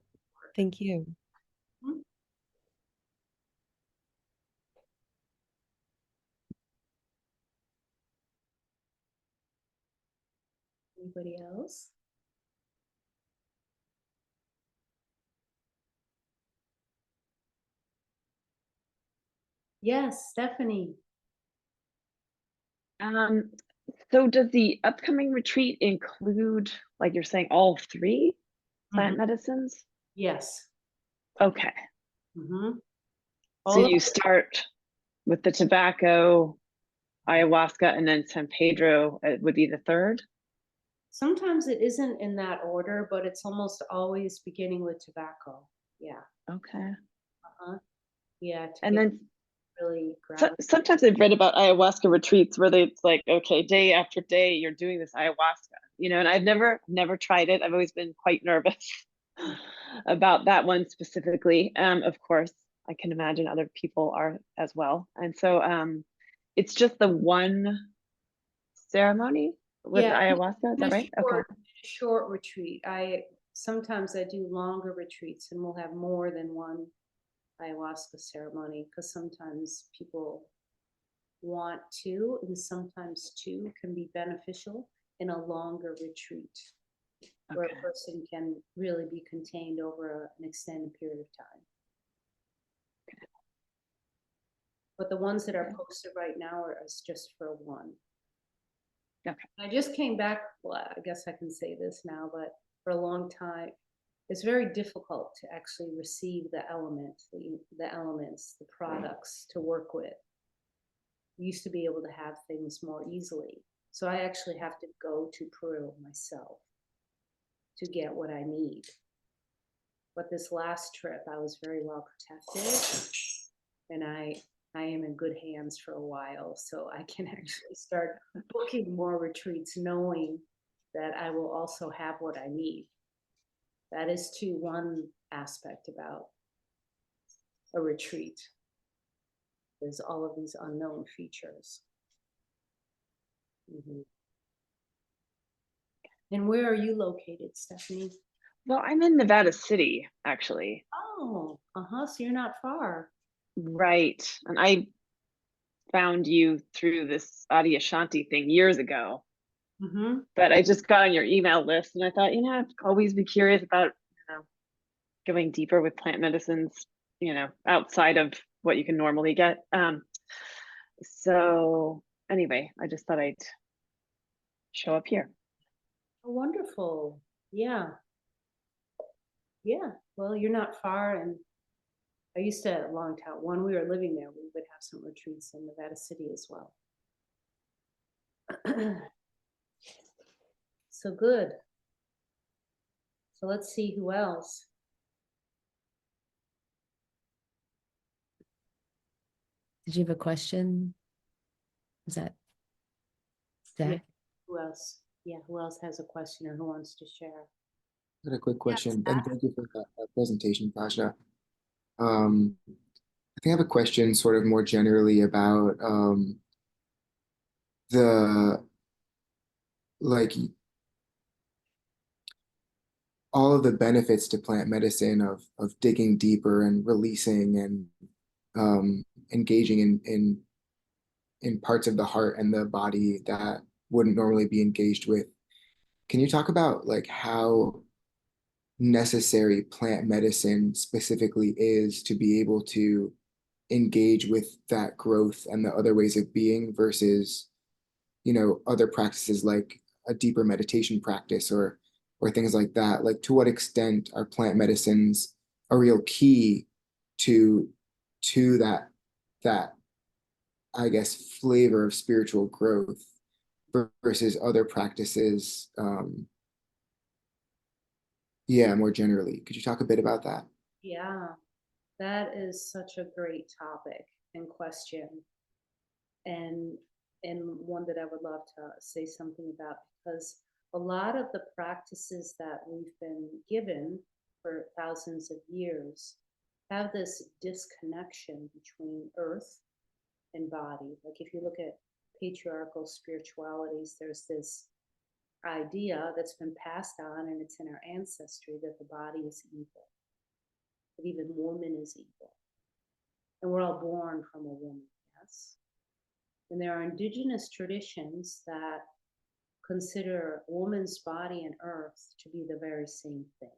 thank you. Hmm. Anybody else? Yes, Stephanie. Um, so does the upcoming retreat include, like you're saying, all three plant Mhm. medicines? Yes. Okay. Mm-hmm. So All of you start with the tobacco, ayahuasca, and then San Pedro would be the third? Sometimes it isn't in that order, but it's almost always beginning with tobacco. Yeah. Okay. Uh-huh. Yeah, to And get then really grounded. sometimes I've read about ayahuasca retreats where it's like, okay, day after day, you're doing this ayahuasca, and I've never tried it. I've always been quite nervous about that one specifically. Of course, I can imagine other people are as well. And so it's just the one ceremony with Yeah, ayahuasca, is in a that right? Okay. short retreat. Sometimes I do longer retreats and we'll have more than one ayahuasca ceremony, because sometimes people want to, and sometimes two can be beneficial in a longer retreat where Okay. a person can really be contained over an extended period of time. But the ones that are Okay. posted right now is just for one. Okay. I just came back, well, I guess I can say this now, but for a long time, it's very difficult to actually receive the elements, the products to work with. We used to be able to have things more easily. So I actually have to go to Peru myself to get what I need. But this last trip, I was very well protected, and I I am in good hands for a while, so I can actually start booking more retreats, knowing that I will also have what I need. That is too one aspect about a retreat. There's all of these unknown features. Mhm. And where are you located, Stephanie? Well, I'm in Nevada City, actually. Oh, so you're not far. Right. And I found you through this Adyashanti thing years ago, Mm-hmm. but I just got on your email list and I thought, I'd always be curious about, going deeper with plant medicines, outside of what you can normally get. So anyway, I just thought I'd show up here. Oh, wonderful. Yeah. Yeah. Well, you're not far. And I used to, a long time, when we were living there, we would have some retreats in Nevada City as well. So good. So let's see who else. Did you have a question? Is that Zach? Yeah. Who else? Yeah, who else has a question or who wants to share? I got a quick question, Yes, and thank you for that presentation, Prajna. I think I have a question sort of more generally about the like all of the benefits to plant medicine of digging deeper and releasing and engaging in parts of the heart and the body that wouldn't normally be engaged with. Can you talk about like how necessary plant medicine specifically is to be able to engage with that growth and the other ways of being versus, other practices like a deeper meditation practice or things like that? Like, to what extent are plant medicines a real key to that I guess flavor of spiritual growth versus other practices? Yeah, more generally. Could you talk a bit about that? Yeah, that is such a great topic and question, and one that I would love to say something about, because a lot of the practices that we've been given for thousands of years have this disconnection between earth and body. Like if you look at patriarchal spiritualities, there's this idea that's been passed on and it's in our ancestry that the body is evil, that even woman is evil. And we're all born from a woman, yes? And there are indigenous traditions that consider woman's body and earth to be the very same thing.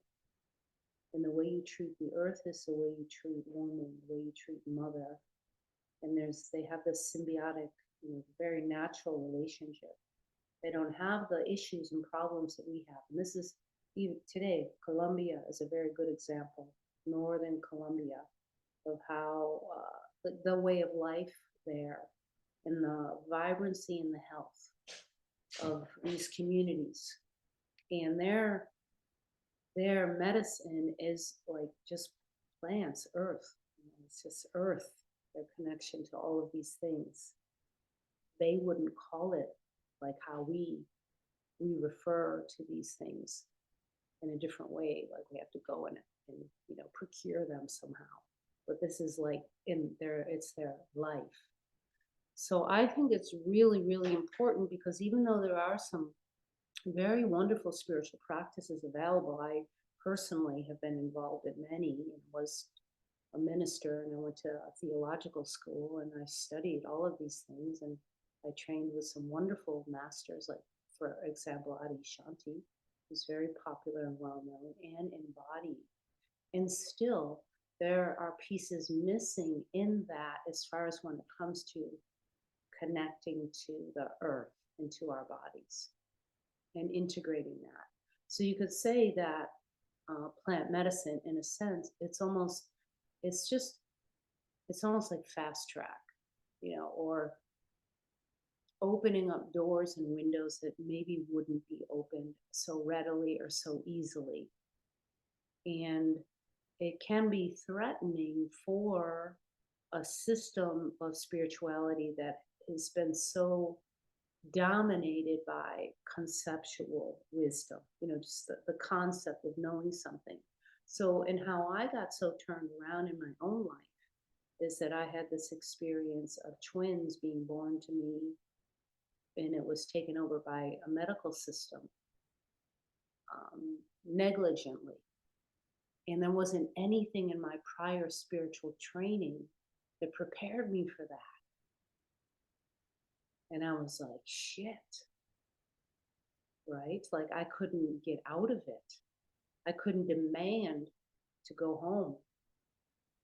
And the way you treat the earth is the way you treat woman, the way you treat mother. And they have this symbiotic, very natural relationship. They don't have the issues and problems that we have. And this is, even today, Colombia is a very good example, Northern Colombia, of how the way of life there and the vibrancy and the health of these communities. And their medicine is like just plants, earth. It's just earth, their connection to all of these things. They wouldn't call it like how we refer to these things in a different way, like we have to go and procure them somehow. But this is like it's their life. So I think it's really, really important, because even though there are some very wonderful spiritual practices available, I personally have been involved in many and was a minister, and I went to a theological school and I studied all of these things, and I trained with some wonderful masters, like for example Adyashanti, who's very popular and well known and embodied. And still there are pieces missing in that, as far as when it comes to connecting to the earth and to our bodies and integrating that. So you could say that plant medicine, in a sense, it's almost like fast track, or opening up doors and windows that maybe wouldn't be opened so readily or so easily. And it can be threatening for a system of spirituality that has been so dominated by conceptual wisdom, just the concept of knowing something. So, and how I got so turned around in my own life is that I had this experience of twins being born to me, and it was taken over by a medical system negligently. And there wasn't anything in my prior spiritual training that prepared me for that. And I was like, shit, right? Like I couldn't get out of it. I couldn't demand to go home.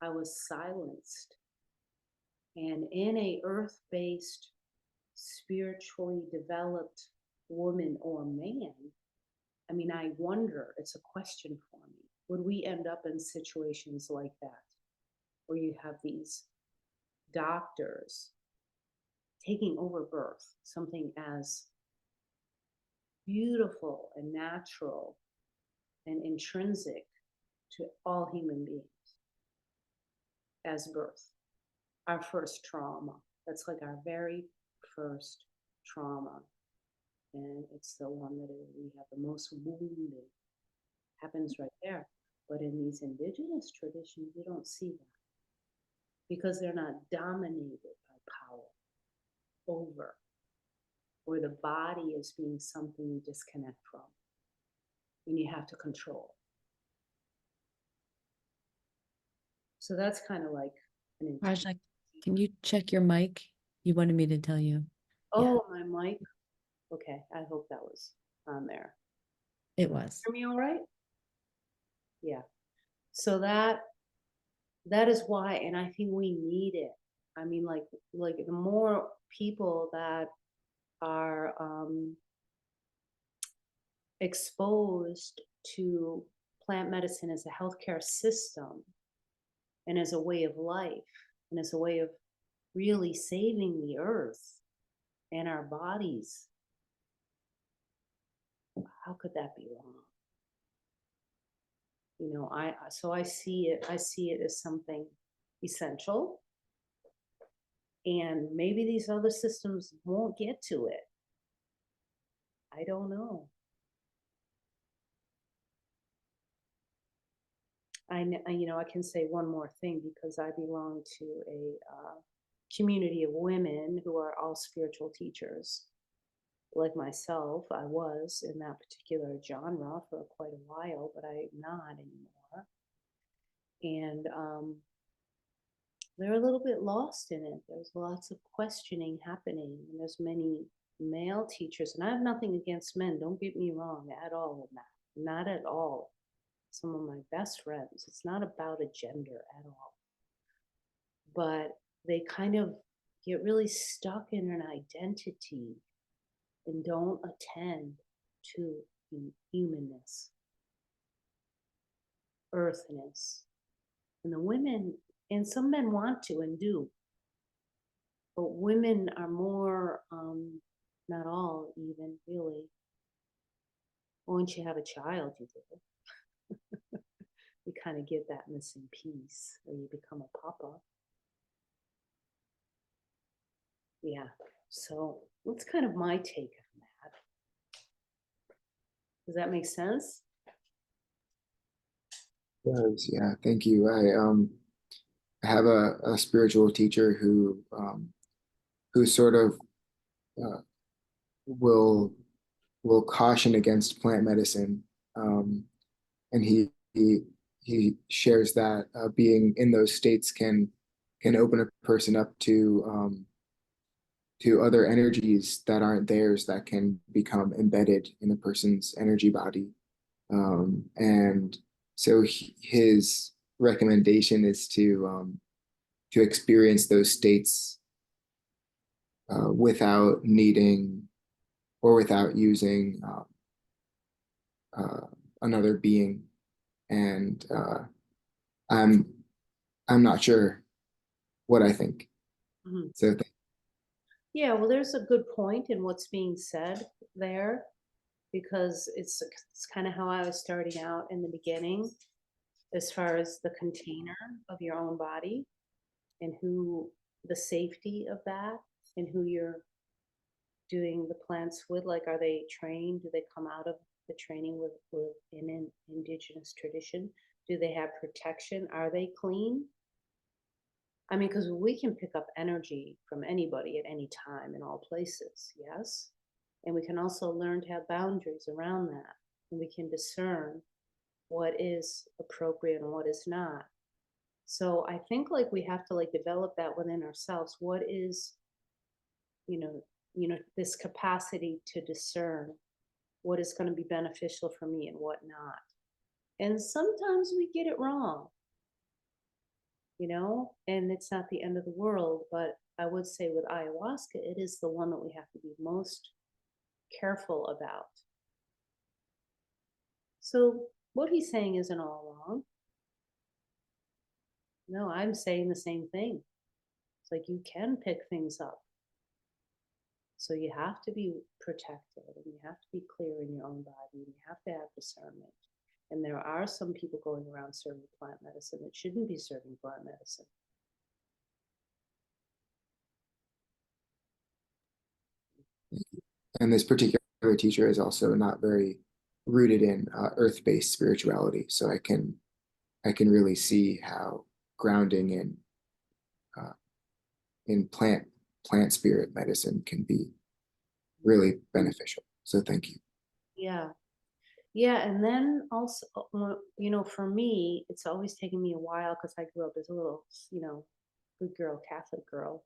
I was silenced. And in a earth-based, spiritually developed woman or man, I mean, I wonder, it's a question for me, would we end up in situations like that, where you have these doctors taking over birth, something as beautiful and natural and intrinsic to all human beings as birth, our first trauma. That's like our very first trauma. And it's the one that we have the most wounded. Happens right there. But in these indigenous traditions, you don't see that because they're not dominated by power over, where the body is being something you disconnect from and you have to control. So that's kind of like an Prajna, can you check your mic? You wanted me to tell you. Oh, my mic. Okay, I hope that was on there. It was. Hear me all right? Yeah. So that is why, and I think we need it. I mean, like the more people that are exposed to plant medicine as a healthcare system and as a way of life and as a way of really saving the earth and our bodies, how could that be wrong? I see it as something essential, and maybe these other systems won't get to it. I don't know. I can say one more thing, because I belong to a community of women who are all spiritual teachers. Like myself, I was in that particular genre for quite a while, but I'm not anymore. And they're a little bit lost in it. There's lots of questioning happening, and there's many male teachers, and I have nothing against men, don't get me wrong at all in that, not at all. Some of my best friends, it's not about a gender at all, but they kind of get really stuck in an identity and don't attend to humanness, earthness. And the women, and some men want to and do, but women are more, not all even really. Once you have a child, you do. You kind of get that missing piece, or you become a papa. Yeah, so that's kind of my take on that. Does that make sense? Does, yeah, thank you. I have a spiritual teacher who sort of will caution against plant medicine, and he shares that being in those states can open a person up to other energies that aren't theirs, that can become embedded in a person's energy body. And so his recommendation is to experience those states without needing or without using another being. And I'm not sure what I think. Mm-hmm. So Yeah, well, there's a good point in what's being said there, because it's kind of how I was starting out in the beginning, as far as the container of your own body. and who, the safety of that, and who you're doing the plants with. Like, are they trained? Do they come out of the training with in an indigenous tradition? Do they have protection? Are they clean? I mean, because we can pick up energy from anybody at any time in all places, yes? And we can also learn to have boundaries around that. And we can discern what is appropriate and what is not. So I think like we have to like develop that within ourselves. What is, you know, this capacity to discern what is going to be beneficial for me and what not. And sometimes we get it wrong, you know, and it's not the end of the world, but I would say with ayahuasca, it is the one that we have to be most careful about. So what he's saying isn't all wrong. No, I'm saying the same thing. It's like you can pick things up. So you have to be protected, and you have to be clear in your own body, and you have to have discernment. And there are some people going around serving plant medicine that shouldn't be serving plant medicine. And this particular teacher is also not very rooted in earth-based spirituality. So I can really see how grounding in plant spirit medicine can be really beneficial. So thank you. Yeah. Yeah. And then also, you know, for me, it's always taken me a while because I grew up as a little, you know, good girl, Catholic girl.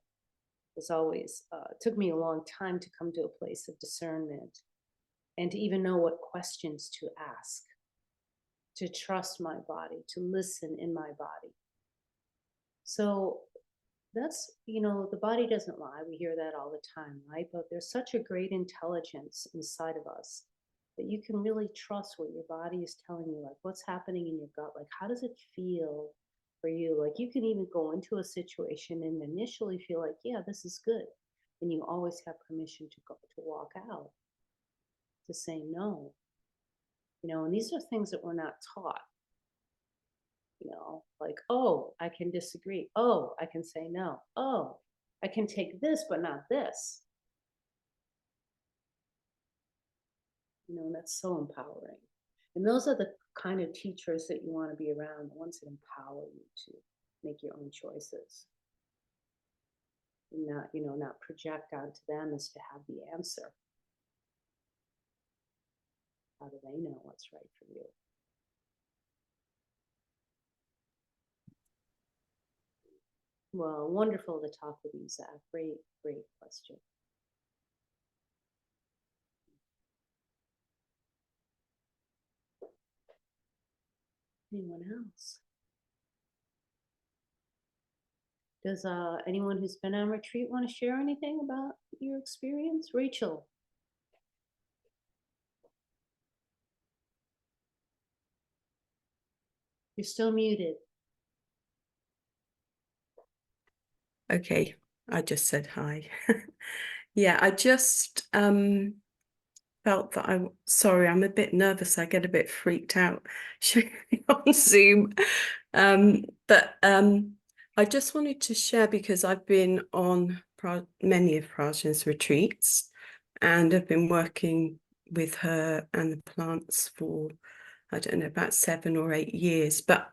It's always took me a long time to come to a place of discernment and to even know what questions to ask, to trust my body, to listen in my body. So that's, you know, the body doesn't lie. We hear that all the time, right? But there's such a great intelligence inside of us that you can really trust what your body is telling you, like what's happening in your gut, like how does it feel for you? Like you can even go into a situation and initially feel like, yeah, this is good. And you always have permission to go to walk out, to say no. You know, and these are things that we're not taught. You know, like, oh, I can disagree. Oh, I can say no. Oh, I can take this, but not this. You know, and that's so empowering. And those are the kind of teachers that you want to be around, the ones that empower you to make your own choices. And not, you know, not project onto them as to have the answer. How do they know what's right for you? Well, wonderful to talk with you, Zach. Great, great question. Anyone else? Does anyone who's been on retreat want to share anything about your experience? Rachel. You're still muted. Okay, I just said hi. Yeah, I just felt that sorry, I'm a bit nervous. I get a bit freaked out sharing on Zoom. But I just wanted to share because I've been on many of Prajna's retreats and I've been working with her and the plants for, I don't know, about 7 or 8 years. But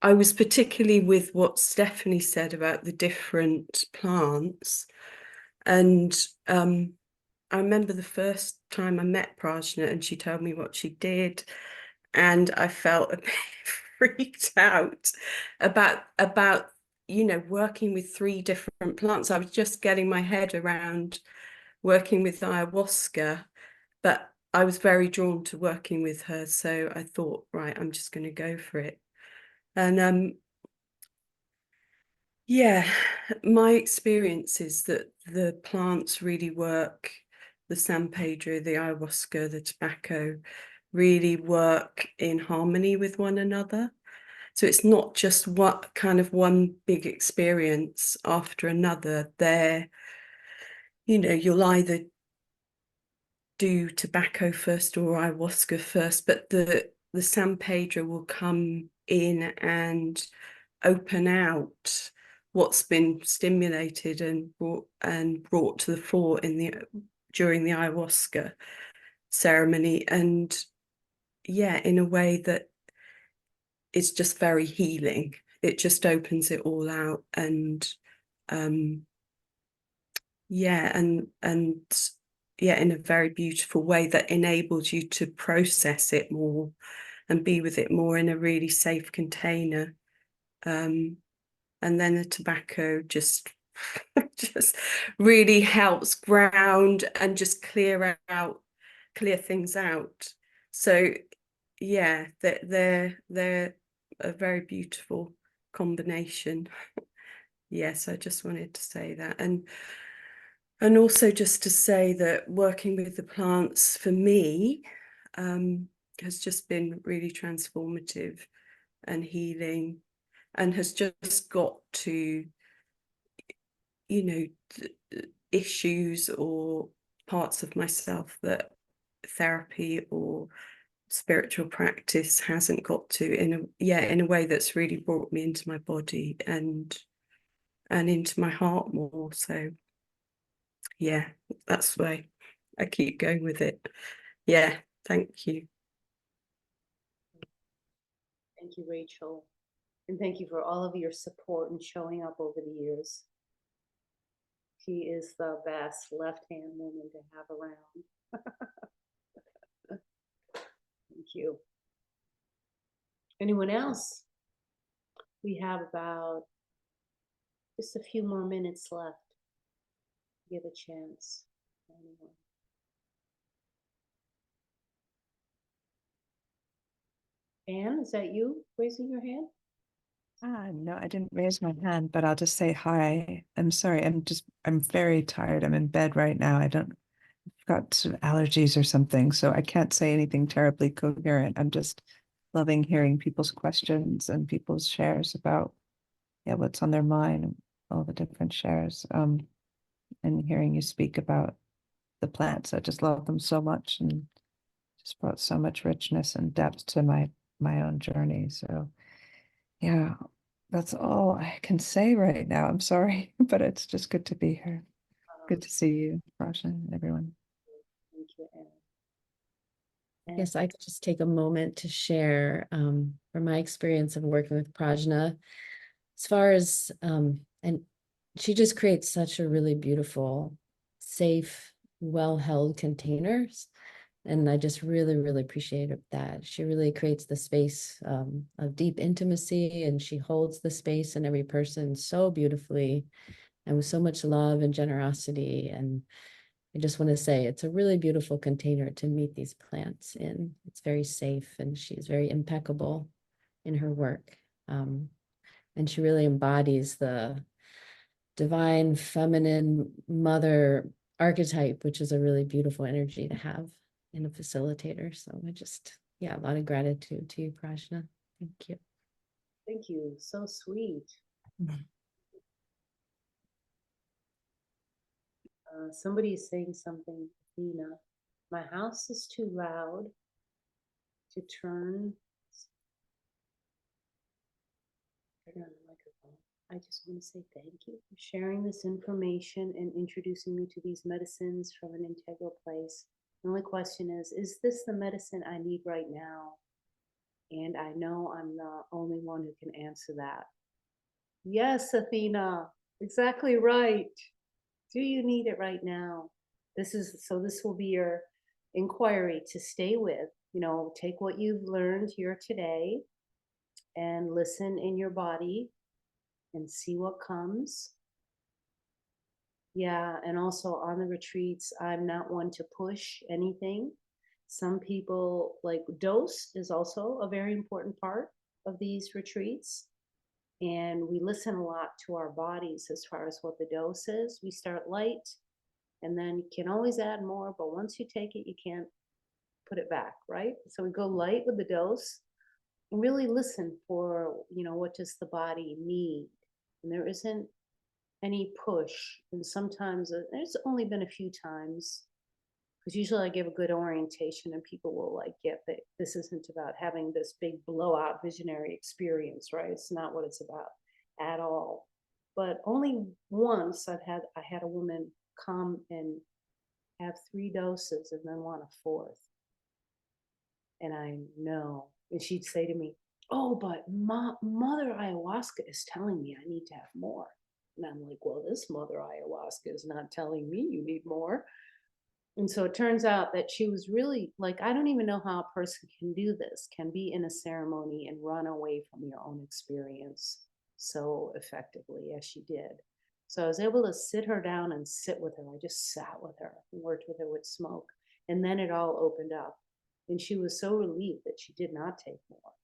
I was particularly with what Stephanie said about the different plants. And I remember the first time I met Prajna and she told me what she did. And I felt a bit freaked out about, you know, working with 3 different plants. I was just getting my head around working with ayahuasca, but I was very drawn to working with her. So I thought, right, I'm just going to go for it. And yeah, my experience is that the plants really work, the San Pedro, the ayahuasca, the tobacco, really work in harmony with one another. So it's not just what kind of one big experience after another. There, you know, you'll either do tobacco first or ayahuasca first, but the San Pedro will come in and open out what's been stimulated and brought to the fore during the ayahuasca ceremony, and yeah, in a way that it's just very healing. It just opens it all out, and yeah, and yeah, in a very beautiful way that enables you to process it more and be with it more in a really safe container. And then the tobacco just just really helps ground and just clear things out. So yeah, they're a very beautiful combination. Yes, I just wanted to say that. And also just to say that working with the plants for me has just been really transformative and healing, and has just got to, you know, issues or parts of myself that therapy or spiritual practice hasn't got to, in a way that's really brought me into my body and into my heart more. So yeah, that's why I keep going with it. Yeah, thank you. Thank you, Rachel. And thank you for all of your support and showing up over the years. She is the best left-hand woman to have around. Thank you. Anyone else? We have about just a few more minutes left. Give a chance. Anyone? Anne, is that you raising your hand? No, I didn't raise my hand, but I'll just say hi. I'm sorry. I'm very tired. I'm in bed right now. I've got some allergies or something, so I can't say anything terribly coherent. I'm just loving hearing people's questions and people's shares about, yeah, what's on their mind, all the different shares. And hearing you speak about the plants. I just love them so much and just brought so much richness and depth to my own journey. So yeah, that's all I can say right now. I'm sorry, but it's just good to be here. Good to see you, Prajna, and everyone. Thank you, Anne. I guess I could just take a moment to share from my experience of working with Prajna, as far as, and she just creates such a really beautiful, safe, well-held containers. And I just really, really appreciate that. She really creates the space of deep intimacy, and she holds the space in every person so beautifully and with so much love and generosity. And I just want to say it's a really beautiful container to meet these plants in. It's very safe, and she's very impeccable in her work. And she really embodies the divine feminine mother archetype, which is a really beautiful energy to have in a facilitator. So yeah, a lot of gratitude to you, Prajna. Thank you. Thank you. So sweet. Somebody is saying something, Nina. My house is too loud to turn on the microphone. I just want to say thank you for sharing this information and introducing me to these medicines from an integral place. The only question is this the medicine I need right now? And I know I'm the only one who can answer that. Yes, Athena, exactly right. Do you need it right now? This will be your inquiry to stay with. Take what you've learned here today and listen in your body and see what comes. Yeah, and also on the retreats, I'm not one to push anything. Some people, like, dose is also a very important part of these retreats. And we listen a lot to our bodies as far as what the dose is. We start light, and then you can always add more, but once you take it, you can't put it back, right? So we go light with the dose and really listen for, what does the body need? And there isn't any push. And sometimes there's only been a few times, because usually I give a good orientation and people will get that this isn't about having this big blowout visionary experience, right? It's not what it's about at all. but only once I had a woman come and have 3 doses and then want a 4th. And I know, and she'd say to me, "Oh, but Mother Ayahuasca is telling me I need to have more." And I'm like, "Well, this Mother Ayahuasca is not telling me you need more." And so it turns out that she was really like, I don't even know how a person can do this, can be in a ceremony and run away from your own experience so effectively as she did. So I was able to sit her down and sit with her. I just sat with her and worked with her with smoke. And then it all opened up. And she was so relieved that she did not take more.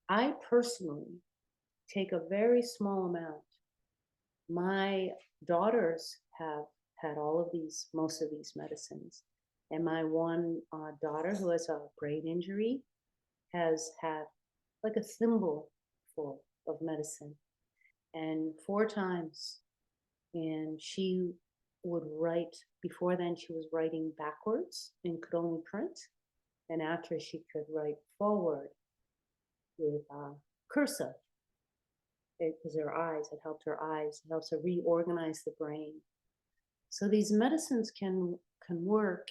I personally take a very small amount. My daughters have had most of these medicines. And my one daughter who has a brain injury has had like a thimble full of medicine, and 4 times. And she would write, before then she was writing backwards and could only print. And after, she could write forward with cursive. It was her eyes, it helped her eyes, it helps her reorganize the brain. So these medicines can work,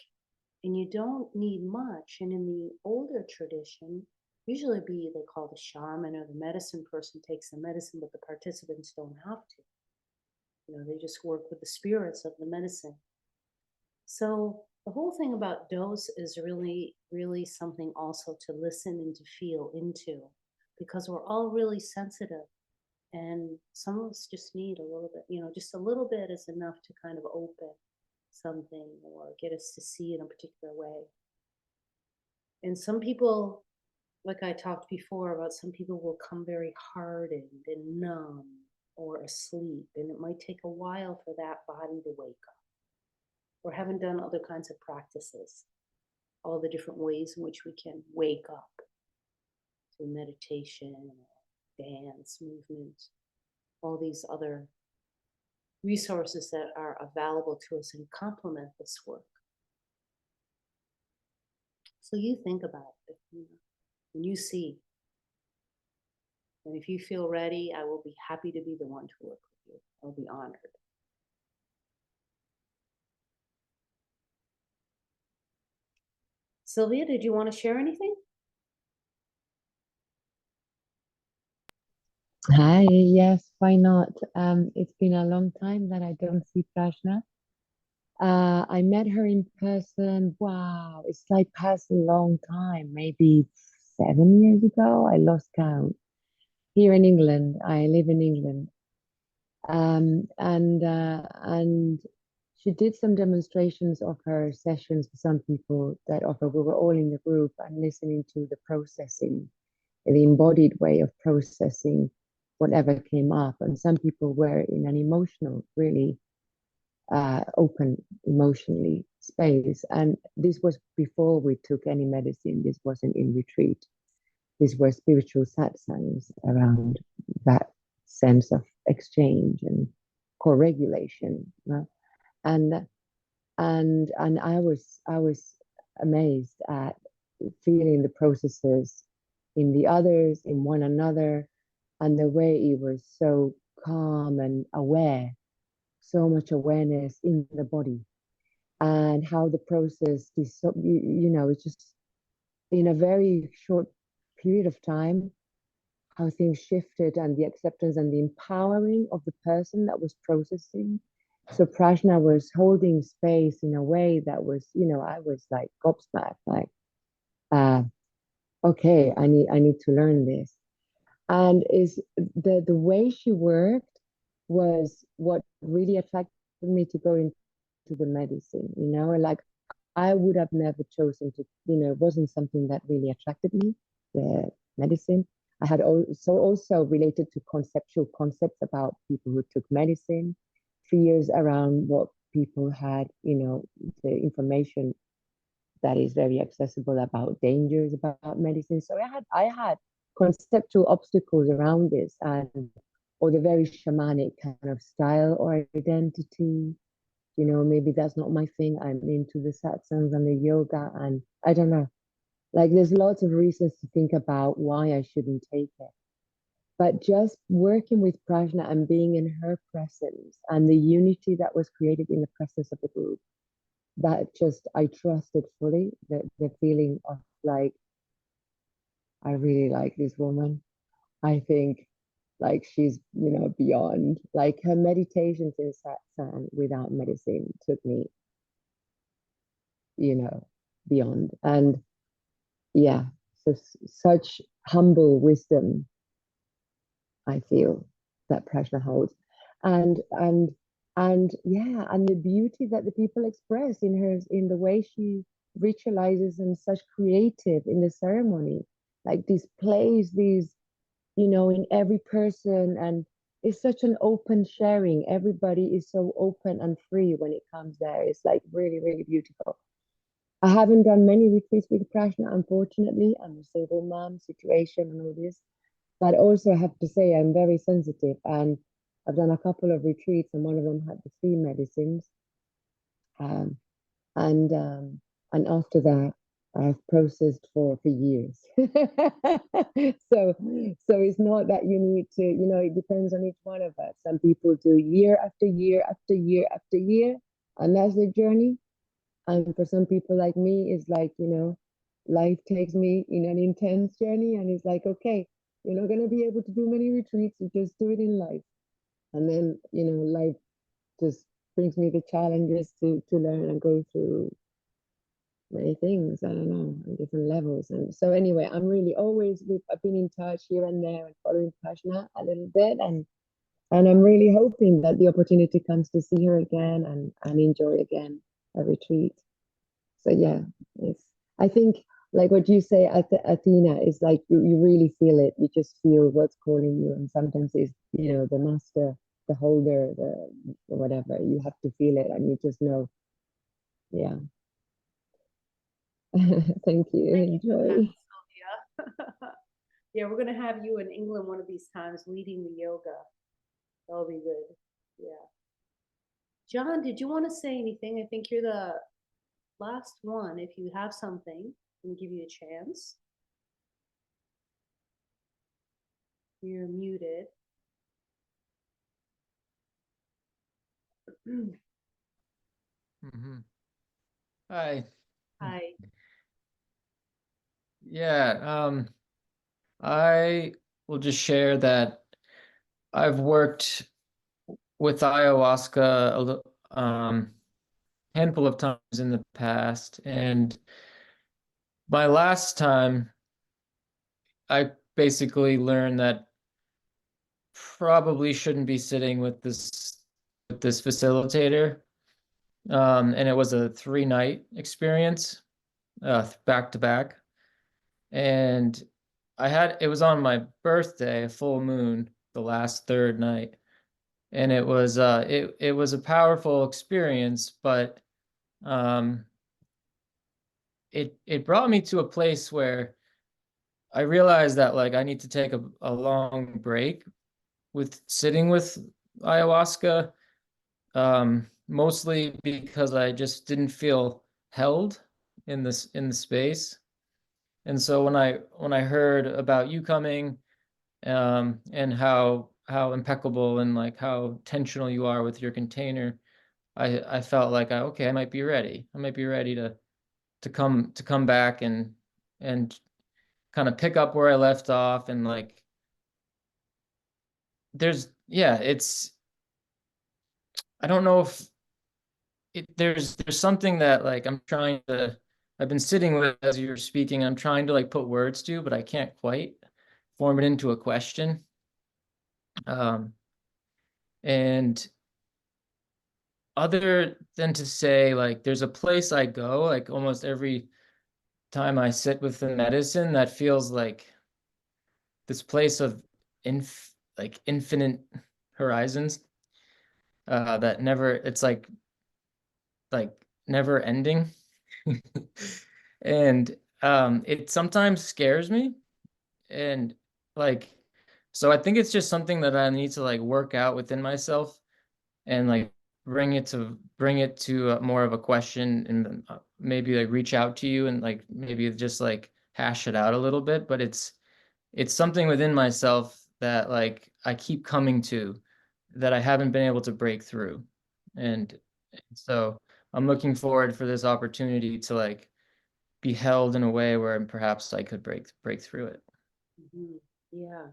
and you don't need much. And in the older tradition, usually they call the shaman or the medicine person takes the medicine, but the participants don't have to. They just work with the spirits of the medicine. So the whole thing about dose is really, really something also to listen and to feel into, because we're all really sensitive. And some of us just need a little bit, just a little bit is enough to kind of open something or get us to see in a particular way. And some people, like I talked before about, some people will come very hardened and numb or asleep, and it might take a while for that body to wake up, or haven't done other kinds of practices, all the different ways in which we can wake up through meditation, dance, movement, all these other resources that are available to us and complement this work. So you think about it, and you see. And if you feel ready, I will be happy to be the one to work with you. I'll be honored. Sylvia, did you want to share anything? Hi, yes, why not? It's been a long time that I don't see Prajna. I met her in person. Wow, it's like past a long time, maybe 7 years ago. I lost count. Here in England, I live in England. And she did some demonstrations of her sessions for some people that offer. We were all in the group and listening to the processing, the embodied way of processing whatever came up. And some people were in an emotional, really open emotionally space. And this was before we took any medicine. This wasn't in retreat. These were spiritual satsangs around that sense of exchange and co-regulation. And I was amazed at feeling the processes in the others, in one another, and the way it was so calm and aware, so much awareness in the body, and how the process is so, it's just in a very short period of time, how things shifted, and the acceptance and the empowering of the person that was processing. So Prajna was holding space in a way that was, I was like gobsmacked, like, okay, I need to learn this. And is the way she worked was what really attracted me to go into the medicine, like I would have never chosen to, it wasn't something that really attracted me, the medicine. I had also related to conceptual concepts about people who took medicine, fears around what people had, the information that is very accessible about dangers about medicine. So I had conceptual obstacles around this, or the very shamanic kind of style or identity. Maybe that's not my thing. I'm into the satsangs and the yoga, and I don't know. Like, there's lots of reasons to think about why I shouldn't take it. But just working with Prajna and being in her presence and the unity that was created in the presence of the group, that just, I trusted fully the feeling of like, I really like this woman. I think like she's, beyond. Like her meditations in satsang without medicine took me, beyond. And yeah, so such humble wisdom, I feel, that Prajna holds. And yeah, and the beauty that the people express in the way she ritualizes and such creative in the ceremony, like displays these, in every person, and it's such an open sharing. Everybody is so open and free when it comes there. It's like really, really beautiful. I haven't done many retreats with Prajna, unfortunately. I'm a single mom situation and all this. But also I have to say I'm very sensitive, and I've done a couple of retreats, and one of them had the 3 medicines. Um, and um, and after that, I've processed for years. So it's not that you need to, it depends on each one of us. Some people do year after year after year after year, and that's their journey. And for some people like me, it's like, life takes me in an intense journey, and it's like, okay, you're not going to be able to do many retreats, you just do it in life. And then, life just brings me the challenges to learn and go through many things, I don't know, on different levels. And so anyway, I'm really always, I've been in touch here and there and following Prajna a little bit, and I'm really hoping that the opportunity comes to see her again and enjoy again a retreat. So yeah, I think like what you say, Athena, is like you really feel it. You just feel what's calling you, and sometimes it's the master, the holder, the whatever. You have to feel it, and you just know. Yeah. Thank you. Thank you for that, Enjoy. Sylvia. Yeah, we're gonna have you in England one of these times leading the yoga. That'll be good. Yeah. John, did you want to say anything? I think you're the last one. If you have something, I'm gonna give you a chance. You're muted. Hi. Hi. Yeah, I will just share that I've worked with ayahuasca a handful of times in the past, and my last time I basically learned that probably shouldn't be sitting with this facilitator. And it was a 3-night experience, back to back. And it was on my birthday, a full moon, the last 3rd night. And it was a powerful experience, but it brought me to a place where I realized that like I need to take a long break with sitting with ayahuasca, mostly because I just didn't feel held in the space. And so when I heard about you coming, and how impeccable and like how intentional you are with your container, I felt like okay, I might be ready. I might be ready to come back and kind of pick up where I left off. And like it's, I don't know if there's something that like I've been sitting with as you're speaking. I'm trying to like put words to, but I can't quite form it into a question. And other than to say like there's a place I go like almost every time I sit with the medicine that feels like this place of infinite horizons, that never, it's like never ending. And it sometimes scares me, and like, so I think it's just something that I need to like work out within myself, and like bring it to more of a question, and maybe like reach out to you and like maybe just like hash it out a little bit. But it's something within myself that like I keep coming to that I haven't been able to break through. And so I'm looking forward for this opportunity to like be held in a way where perhaps I could break through it. Mhm. Yeah.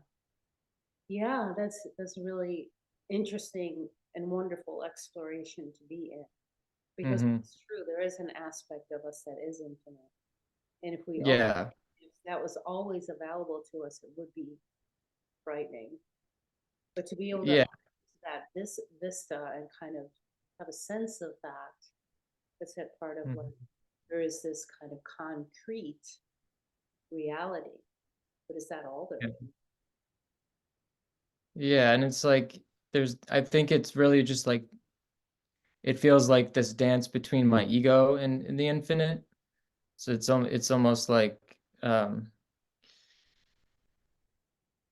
Yeah, that's a really interesting and wonderful exploration to be in. Because Hmm. it's true, there is an aspect of us that is infinite. And Yeah. if that was always available to us, it would be frightening. But to be able to Yeah. that this vista and kind of have a sense of that, that's that part of like Mhm. there is this kind of concrete reality. But is that all there Yeah. is? Yeah, and it's like I think it's really just like it feels like this dance between my ego and the infinite. So it's almost like um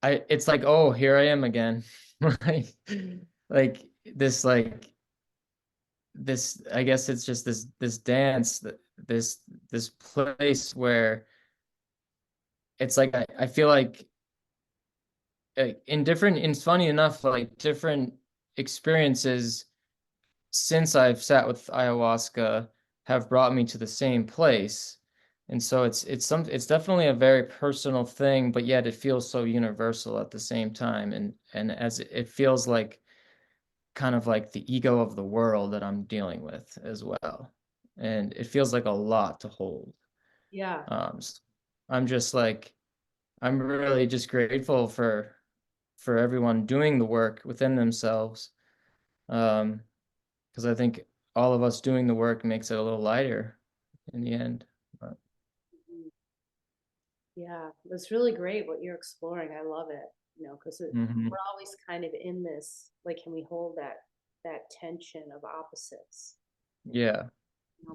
it's like, oh, here I am again. like like this like this I guess it's just this dance this place where it's like I feel like it's funny enough, like different experiences since I've sat with ayahuasca have brought me to the same place. And so it's definitely a very personal thing, but yet it feels so universal at the same time. And as it feels like kind of like the ego of the world that I'm dealing with as well. And it feels like a lot to hold. Yeah. So I'm just like I'm really just grateful for everyone doing the work within themselves. Because I think all of us doing the work makes it a little lighter in the end. But, Mhm. Yeah, it's really great what you're exploring. I love it, because mhm. we're always kind of in this, like, can we hold that tension of opposites, Yeah,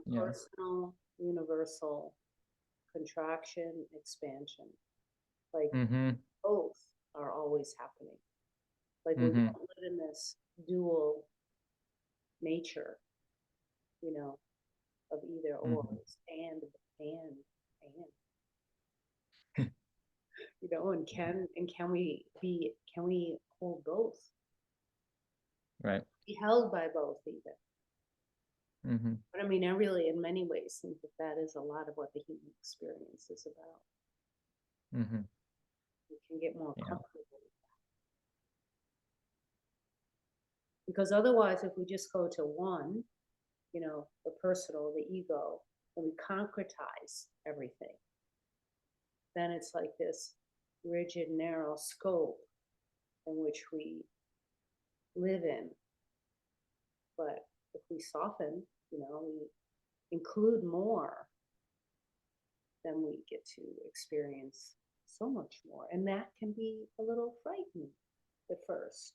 yeah. personal, universal, contraction, expansion. Like Mhm, both are always happening. Like we mhm, don't live in this dual nature, you know, of either or. mhm. It's and, can we hold both? Right. Be held by both even. Mhm, But I mean, I really, in many ways, think that is a lot of what the human experience is about. mhm. We can get more Yeah. comfortable with that. Because otherwise, if we just go to one, the personal, the ego, and we concretize everything, then it's like this rigid, narrow scope in which we live in. But if we soften, we include more, then we get to experience so much more. And that can be a little frightening at first,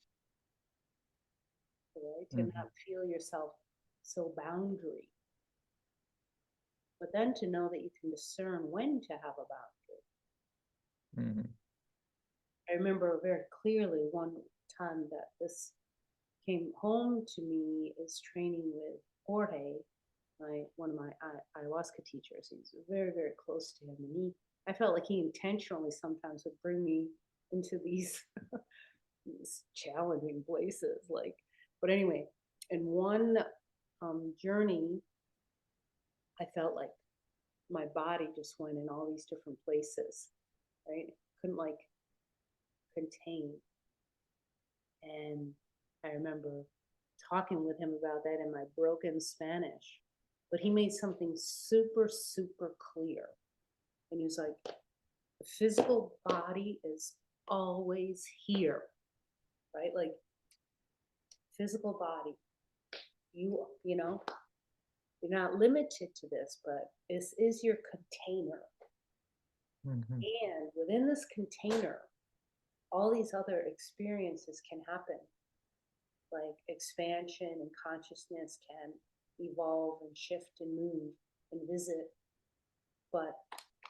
right? To Mhm, not feel yourself so boundary. But then to know that you can discern when to have a boundary. mhm, I remember very clearly one time that this came home to me is training with Jorge, one of my ayahuasca teachers. He's very, very close to him. And I felt like he intentionally sometimes would bring me into these, these challenging places. But anyway, in one journey, I felt like my body just went in all these different places, right? Couldn't like contain. And I remember talking with him about that in my broken Spanish. But he made something super, super clear. And he was like, the physical body is always here, right? Like physical body, you know, you're not limited to this, but this is your container. mhm, And within this container, all these other experiences can happen. Like expansion and consciousness can evolve and shift and move and visit, but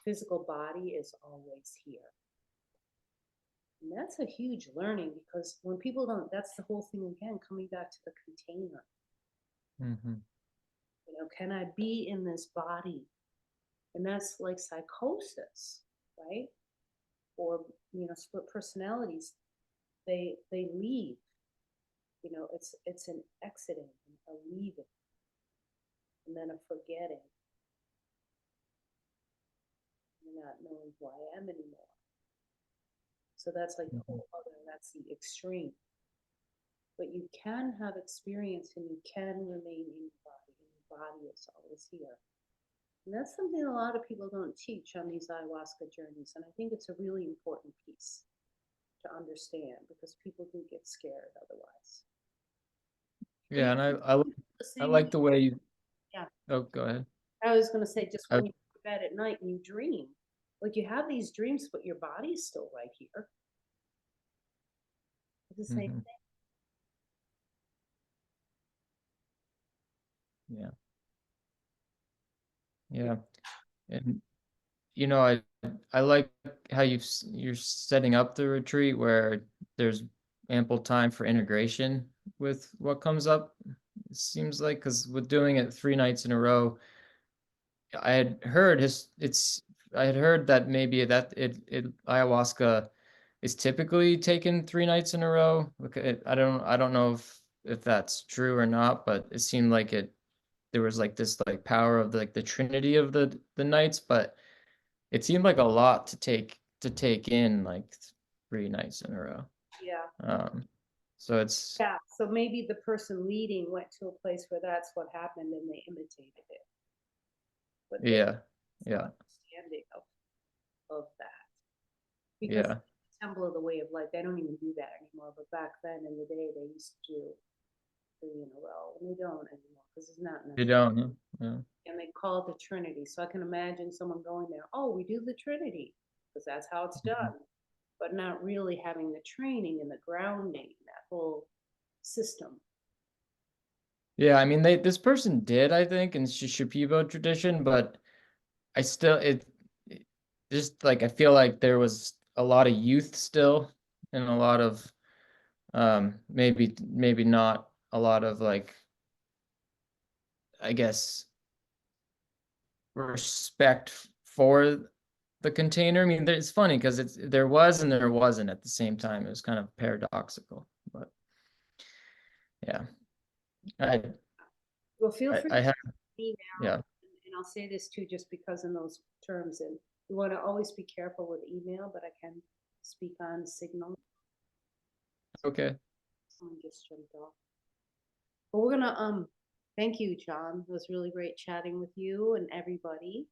physical body is always here. And that's a huge learning because when people don't, that's the whole thing again, coming back to the container. mhm. Can I be in this body? And that's like psychosis, right? Or, split personalities. they leave. You know, it's an exiting, a leaving, and then a forgetting, and not knowing who I am anymore. So that's like the whole other, that's the extreme. But you can have experience and you can remain in your body, and your body is always here. And that's something a lot of people don't teach on these ayahuasca journeys. And I think it's a really important piece to understand, because people do get scared otherwise. Yeah, and I like the way you. Yeah. Oh, go ahead. I was going to say, just I- when you go to bed at night and you dream, like you have these dreams, but your body's still right here. It's the same Mhm. thing. Yeah. Yeah. And you know, I like how you're setting up the retreat where there's ample time for integration with what comes up. It seems like, because with doing it 3 nights in a row, I had heard I had heard that maybe that it ayahuasca is typically taken 3 nights in a row. Okay, I don't know if that's true or not, but it seemed like there was like this like power of the trinity of the nights, but it seemed like a lot to take in like 3 nights in a row. Yeah. So it's Yeah. So maybe the person leading went to a place where that's what happened and they imitated it. But they yeah, yeah, understanding of that. Because yeah. Temple of the Way of Life, they don't even do that anymore. But back then in the day, they used to do 3 in a row, and they don't anymore because it's not You necessary. don't, huh? Yeah. And they call it the Trinity. So I can imagine someone going there, oh, we do the Trinity because that's how it's done, but not really having the training and the grounding, that whole system. Yeah, I mean this person did, I think, in Shipibo tradition, but I still just like I feel like there was a lot of youth still and a lot of maybe not a lot of like, I guess, respect for the container. I mean, it's funny because there was and there wasn't at the same time. It was kind of paradoxical, but yeah, Well, feel free I to have, email, yeah. and I'll say this too, just because in those terms, and you want to always be careful with email, but I can speak on Signal. Okay. Someone just jumped off. But we're gonna thank you, John. It was really great chatting with you and everybody.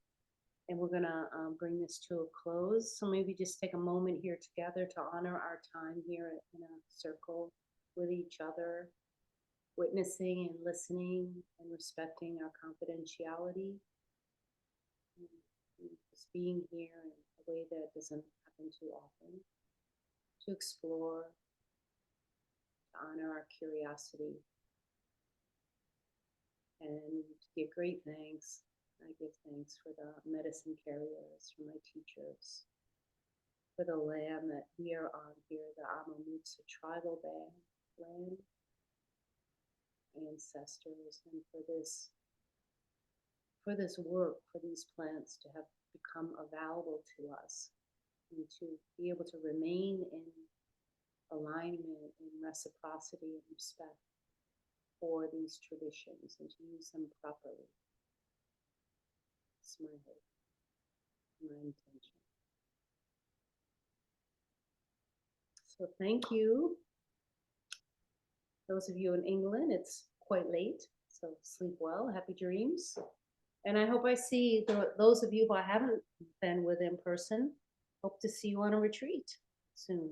And we're gonna bring this to a close. So maybe just take a moment here together to honor our time here in a circle with each other, witnessing and listening and respecting our confidentiality. And just being here in a way that doesn't happen too often. To explore, to honor our curiosity, and give great thanks. I give thanks for the medicine carriers, for my teachers, for the land that we are on here, the Amamutsa tribal land, ancestors, and for this work, for these plants to have become available to us, and to be able to remain in alignment and reciprocity and respect for these traditions and to use them properly. It's my hope, my intention. So thank you. Those of you in England, it's quite late, so sleep well, happy dreams. And I hope I see those of you who I haven't been with in person, hope to see you on a retreat soon.